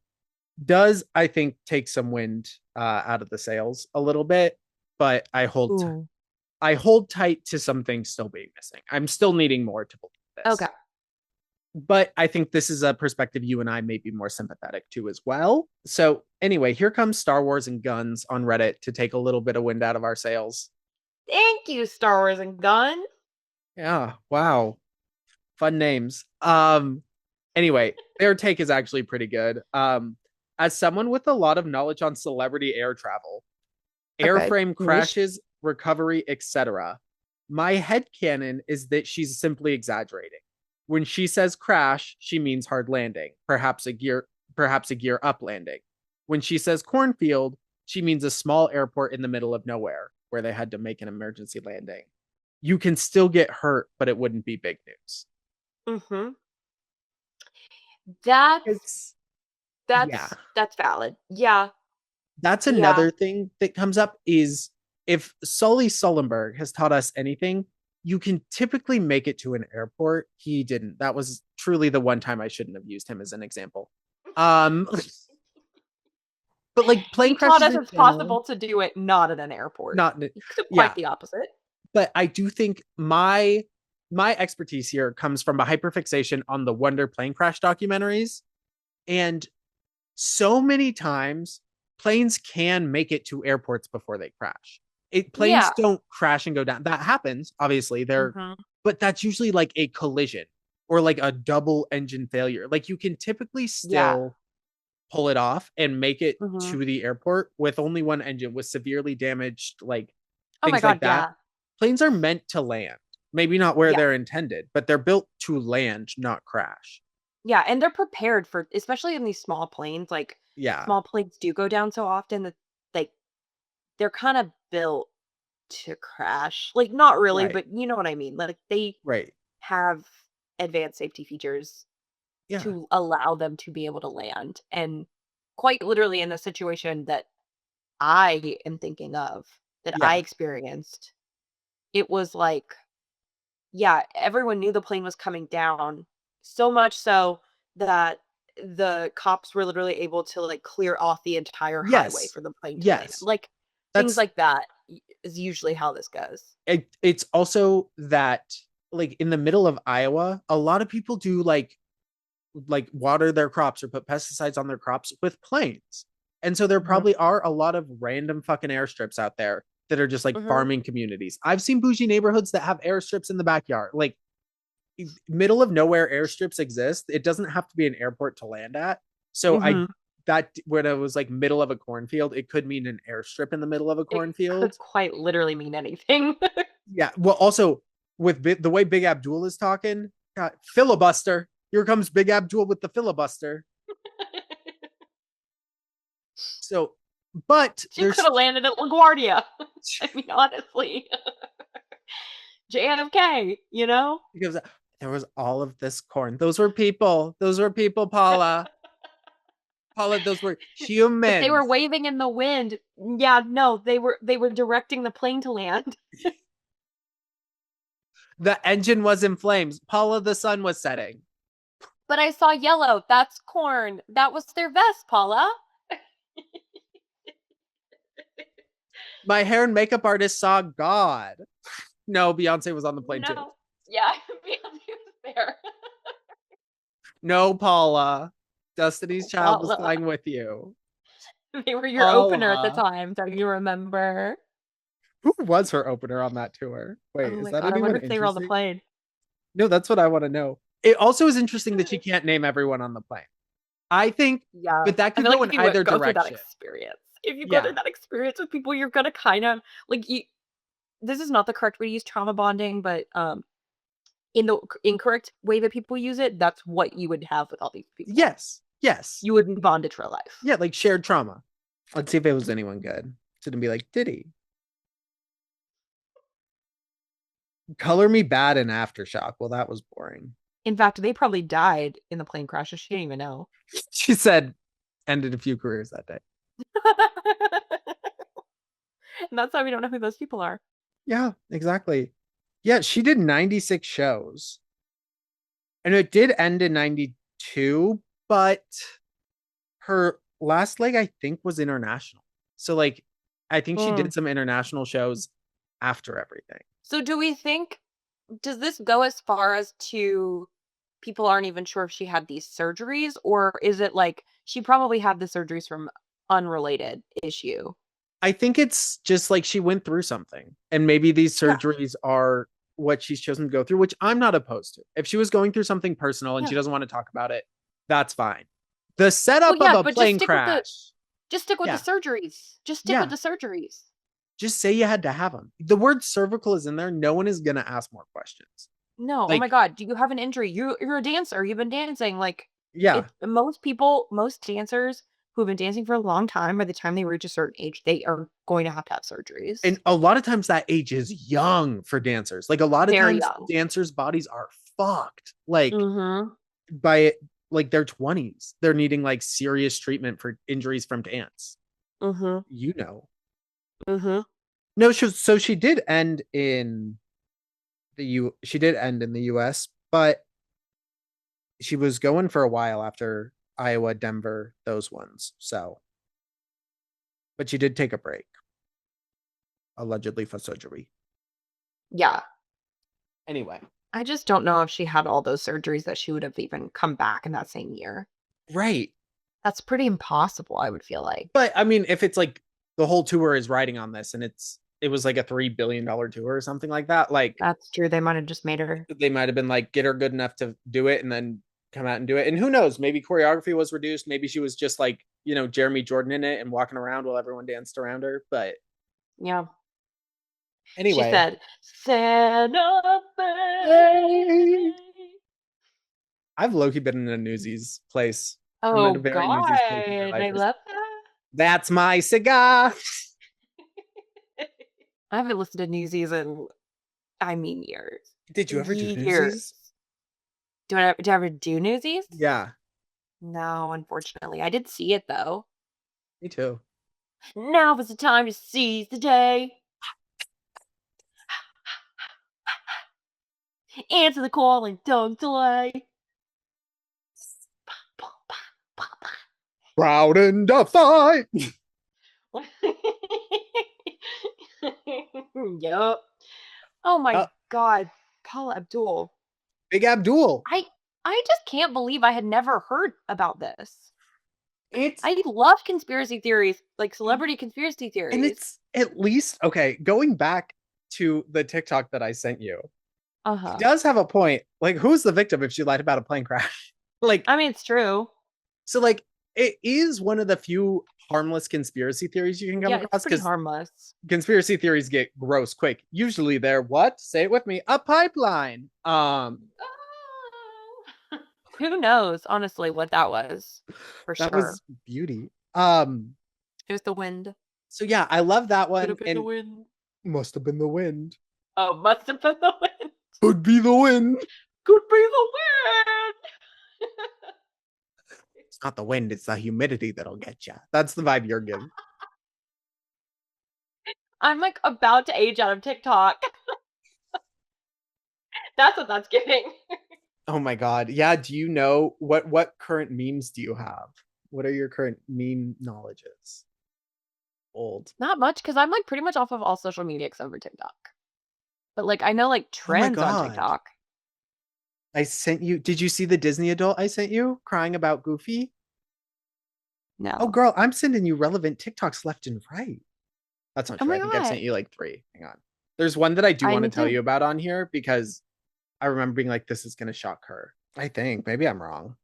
does, I think, take some wind out of the sails a little bit, but Ooh. I hold tight to some things still being missing. I'm still needing more to believe Okay. this. But I think this is a perspective you and I may be more sympathetic to as well. So, anyway, here comes Star Wars and Guns on Reddit to take a little bit of wind out of our sails. Thank you, Star Wars and Gun. Yeah, wow. Fun names. Anyway, their take is actually pretty good. As someone with a lot of knowledge on celebrity air travel, Okay. airframe Niche. crashes, recovery, etc., my headcanon is that she's simply exaggerating. When she says crash, she means hard landing, perhaps a gear up landing. When she says cornfield, she means a small airport in the middle of nowhere where they had to make an emergency landing. You can still get hurt, but it wouldn't be big news. Mhm. That's It's yeah. that's valid. Yeah. That's Yeah. another thing that comes up is if Sully Sullenberg has taught us anything, you can typically make it to an airport. He didn't. That was truly the one time I shouldn't have used him as an example. Um, but like plane He taught crashes us in it's general, possible to do it not at an airport. not Quite yeah. the opposite. But I do think my expertise here comes from a hyperfixation on the Wonder plane crash documentaries, and so many times planes can make it to airports before they crash. Planes Yeah. don't crash and go down. That happens, obviously. Mhm. But that's usually like a collision or like a double engine failure. Like you can typically Yeah. still pull it off and make it Mhm. to the airport with only one engine with severely damaged, like Oh my things like god, that. yeah. Planes are meant to land, maybe not where Yeah. they're intended, but they're built to land, not crash. Yeah, and they're prepared for especially in these small planes, like, Yeah, small planes do go down so often that, like, they're kinda built to crash. Like, not really, right, but you know what I mean. Like, they right. have advanced safety features Yeah, to allow them to be able to land, and quite literally in the situation that I am thinking of, that I yeah, experienced, it was like, yeah, everyone knew the plane was coming down, so much so that the cops were literally able to, like, clear off the entire highway yes, for the plane to land. yes. Like, things That's like that is usually how this goes. it's also that like in the middle of Iowa, a lot of people do like water their crops or put pesticides on their crops with planes. And so there Mhm. probably are a lot of random fucking airstrips out there that are just like Mhm. farming communities. I've seen bougie neighborhoods that have airstrips in the backyard. Like middle of nowhere airstrips exist. It doesn't have to be an airport to land at. So I Mhm. that when it was like middle of a cornfield, it could mean an airstrip in the middle of a It could cornfield. quite literally mean anything. Yeah. Well, also with the way Big Abdul is talking, God, filibuster. Here comes Big Abdul with the filibuster. So, but She coulda there's landed at LaGuardia. I mean, honestly. JFK, you know? because there was all of this corn. Those were people. Those were people, Paula. Paula, those were But they were humans. waving in the wind. Yeah, no, they were directing the plane to land. The engine was in flames. Paula, the sun was setting. But I saw yellow. That's corn. That was their vest, Paula. My hair and makeup artist saw God. No, Beyonce was on the plane too. No. Yeah, Beyonce was there. No, Paula. Destiny's Child was Paula. flying with you. They were your opener at the Paula. time, don't you remember? Who was her opener on that tour? Wait, Oh is my that god, I anyone wonder if they were on the interesting? plane. No, that's what I want to know. It also is interesting that she can't name everyone on the plane. I think, Yeah. but that I could feel like go if in you either go through that direction. experience, if you go Yeah. through that experience with people, you're gonna kind of like you. This is not the correct way to use trauma bonding, but in the incorrect way that people use it, that's what you would have with all these people. Yes. Yes. You would be bonded for life. Yeah, like shared trauma. Let's see if it was anyone good. So to be like, did he? Color Me Bad and Aftershock. Well, that was boring. In fact, they probably died in the plane crashes. She didn't even know. She said, ended a few careers that day. And that's why we don't know who those people are. Yeah, exactly. Yeah, she did 96 shows. And it did end in 92, but her last leg, I think, was international. So, like, I think she Mm. did some international shows after everything. So do we think, does this go as far as to people aren't even sure if she had these surgeries, or is it like she probably had the surgeries from unrelated issue? I think it's just like she went through something, and maybe these Yeah. surgeries are what she's chosen to go through, which I'm not opposed to. If she was going through something personal and Yeah. she doesn't want to talk about it, that's fine. The Well, setup of yeah, a but just plane stick with the crash, just stick with the yeah, surgeries. Just stick with yeah, the surgeries. just say you had to have them. The word cervical is in there. No one is gonna ask more questions. No, oh my Like, god, do you have an injury? You're a dancer. You've been dancing. Like yeah, it most people, most dancers who've been dancing for a long time, by the time they reach a certain age, they are going to have surgeries. and a lot of times that age is young for dancers. Like a lot of Very times young. dancers' bodies are fucked. Like Mm-hmm. by like their 20s, they're needing like serious treatment for injuries from dance. Mm-hmm. You know. Mm-hmm. No, so she did end in she did end in the US, but she was going for a while after Iowa, Denver, those ones. So, but she did take a break, allegedly for surgery. Yeah. Anyway, I just don't know if she had all those surgeries that she would have even come back in that same year. right. That's pretty impossible, I would feel like. But I mean, if it's like the whole tour is riding on this and it was like a $3 billion tour or something like that, like That's true. They might have just made her. they might have been like, get her good enough to do it and then come out and do it. And who knows? Maybe choreography was reduced. Maybe she was just like, Jeremy Jordan in it and walking around while everyone danced around her. But Yeah. She anyway, said, Santa hey, Fe. I've low-key been in a Newsies place. I'm Oh in a very God. Newsies place in my life. I love that. That's my cigar. I haven't listened to Newsies in, I mean, years. Did you ever do Years. Newsies? Did I ever do Newsies? Yeah, No, unfortunately. I did see it though. me too. Now is the time to seize the day. Answer the call and don't delay. Proud and defiant. Yup. Oh my Uh, god, Paula Abdul. Big Abdul. I I just can't believe I had never heard about this. It's I love conspiracy theories, like celebrity conspiracy and theories. it's at least okay. Going back to the TikTok that I sent you, he Uh-huh. does have a point. Like, who's the victim if she lied about a plane crash? Like, I mean, it's true. so like it is one of the few harmless conspiracy theories you can come Yeah, it's across pretty because harmless. conspiracy theories get gross quick. Usually they're what? Say it with me. A pipeline. Who knows, honestly, what that was, for That sure. was beauty. It was the wind. So yeah, I love that Could one have been the and wind. must have been the wind. Oh, must have been the wind. Could be the wind. Could be the wind. It's not the wind, it's the humidity that'll get you. That's the vibe you're giving. I'm like about to age out of TikTok. That's what that's giving. Oh my god. Yeah, do you know what current memes do you have? What are your current meme knowledges? Old. Not much, because I'm like pretty much off of all social media except for TikTok. But like I know like Oh my trends on god. TikTok. I sent you. Did you see the Disney adult I sent you crying about Goofy? Oh No. girl, I'm sending you relevant TikToks left and right. That's not Oh true. I my think I've sent god. you like 3. Hang on. There's one that I do I want to need tell to. you about on here because I remember being like, this is gonna shock her. I think. Maybe I'm wrong.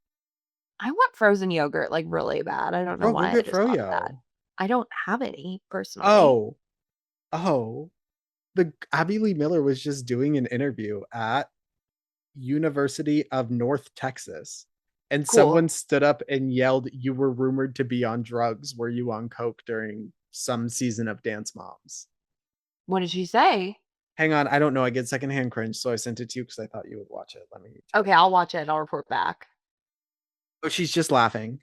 I want frozen yogurt like really bad. I don't know Bro, go why I get just thought of that. Froyo. I don't have any personally. Oh, oh. The Abby Lee Miller was just doing an interview at University of North Texas. And Cool. someone stood up and yelled, "You were rumored to be on drugs. Were you on coke during some season of Dance Moms?" What did she say? Hang on, I don't know. I get secondhand cringe, so I sent it to you because I thought you would watch it. Let me tell Okay, you. I'll watch it. I'll report back. Oh, she's just laughing.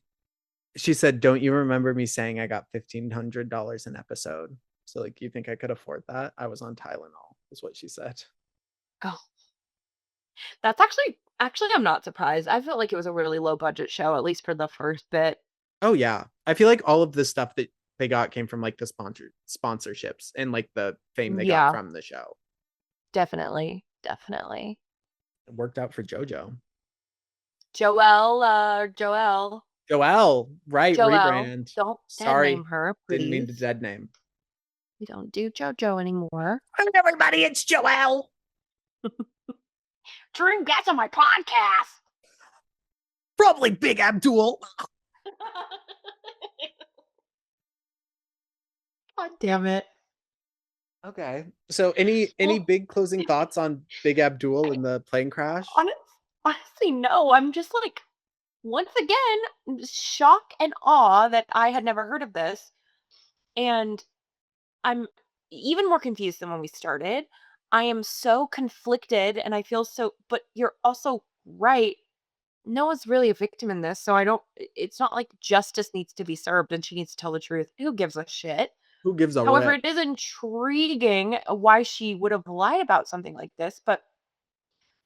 She said, "Don't you remember me saying I got $1,500 an episode? So, like, you think I could afford that? I was on Tylenol," is what she said. Oh, that's actually I'm not surprised. I felt like it was a really low budget show, at least for the first bit. Oh yeah, I feel like all of the stuff that they got came from like the sponsorships and like the fame they got Yeah, from the show. definitely. Definitely. It worked out for JoJo. Joelle. Joelle, right? Joelle. Rebrand. Don't dead name Sorry, her, didn't mean to please. dead name. We don't do JoJo anymore. Hi everybody, it's Joelle. Dream gets on my podcast. Probably Big Abdul. God damn it. Okay. So any Well, big closing thoughts on Big Abdul and the plane crash? honest, honestly, no. I'm just like, once again, shock and awe that I had never heard of this. And I'm even more confused than when we started. I am so conflicted and I feel so, but you're also right. Noah's really a victim in this. So I don't, it's not like justice needs to be served and she needs to tell the truth. Who gives a shit? Who gives a However, rip? it is intriguing why she would have lied about something like this, but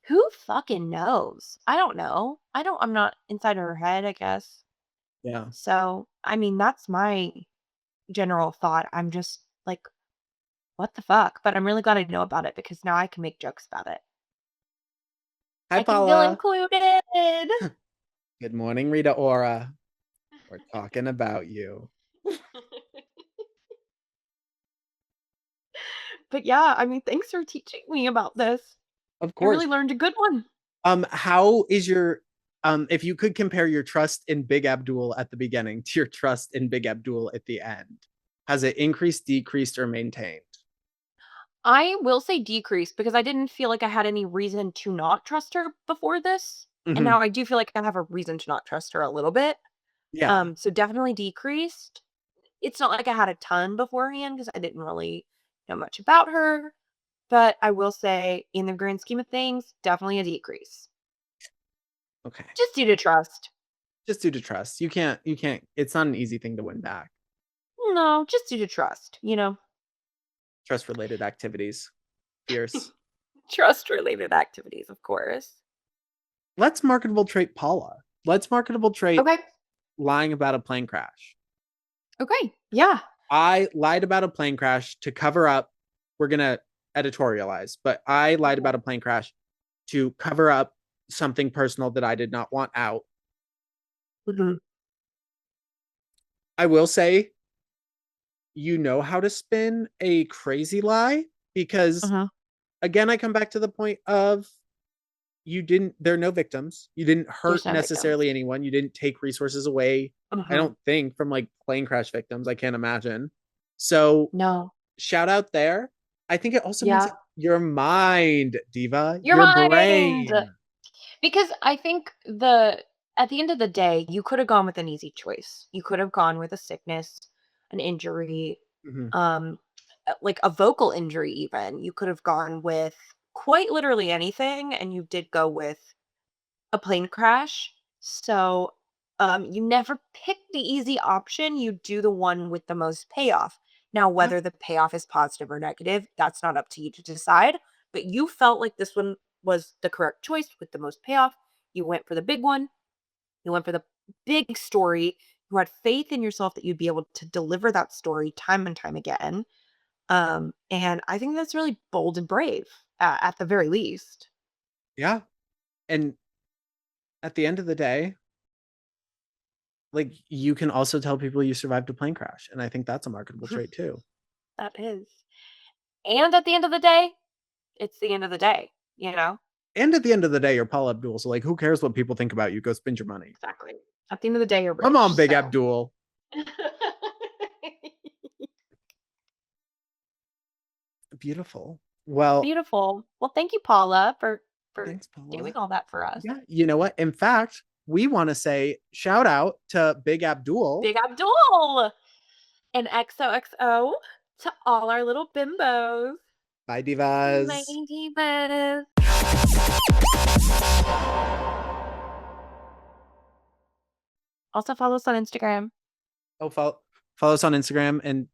who fucking knows? I don't know. I'm not inside her head, I guess. Yeah. So, I mean, that's my general thought. I'm just like, what the fuck? But I'm really glad I know about it because now I can make jokes about it. Hi I can feel Paula. included. Good morning, Rita Ora. We're talking about you. But yeah, I mean, thanks for teaching me about this. Of I really course. learned a good one. How is your if you could compare your trust in Big Abdul at the beginning to your trust in Big Abdul at the end, has it increased, decreased, or maintained? I will say decrease because I didn't feel like I had any reason to not trust her before this. And Mm-hmm. now I do feel like I have a reason to not trust her a little bit. Yeah. So definitely decreased. It's not like I had a ton beforehand because I didn't really know much about her. But I will say, in the grand scheme of things, definitely a decrease. Okay. Just due to trust. Just due to trust. You can't, it's not an easy thing to win back. No, just due to trust, Trust related activities. Fierce. Trust related activities, of course. Let's marketable trait Paula. Let's marketable trait Okay. lying about a plane crash. Okay. Yeah. I lied about a plane crash to cover up. We're going to editorialize, but I lied about a plane crash to cover up something personal that I did not want out. Mhm. I will say, you know how to spin a crazy lie because, Uh-huh. again, I come back to the point of there are no victims. You didn't There's hurt no victims. necessarily anyone. You didn't take resources away. I Uh-huh. don't think from like plane crash victims. I can't imagine. So No. shout out there. I think it also means Yeah. that your mind, Diva, Your your mind. brain. Because I think at the end of the day, you could have gone with an easy choice. You could have gone with a sickness, an injury, Mhm. um, like a vocal injury even. You could have gone with quite literally anything, and you did go with a plane crash. So, you never pick the easy option, you do the one with the most payoff. Now, Yeah, whether the payoff is positive or negative, that's not up to you to decide, but you felt like this one was the correct choice with the most payoff. You went for the big one. You went for the big story. You had faith in yourself that you'd be able to deliver that story time and time again. And I think that's really bold and brave, at the very least. yeah. And at the end of the day, like you can also tell people you survived a plane crash. And I think that's a marketable trait too. That is. And at the end of the day, it's the end of the day, you know? And at the end of the day, you're Paula Abdul. So like, who cares what people think about you? Go spend your money. Exactly. At the end of the day, you're Come rich. on, Big So. Abdul. Beautiful. Well, Beautiful. Well, thank you, Paula, for thanks, Paula. doing all that for us. Yeah, you know what? In fact, we want to say shout out to Big Abdul. Big Abdul. And XOXO to all our little bimbos. Bye, divas. My divas. Also follow us on Instagram. Oh, follow us on Instagram and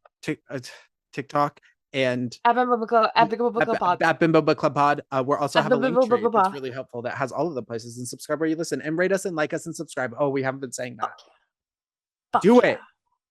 TikTok and At bimbobookclubpod. at bimbobookclubpod. We're also At have a link tree that's bimbobookclubpod. really helpful that has all of the places, and subscribe where you listen and rate us and like us and subscribe. Oh, we haven't been saying that. Fuck Do yeah. it.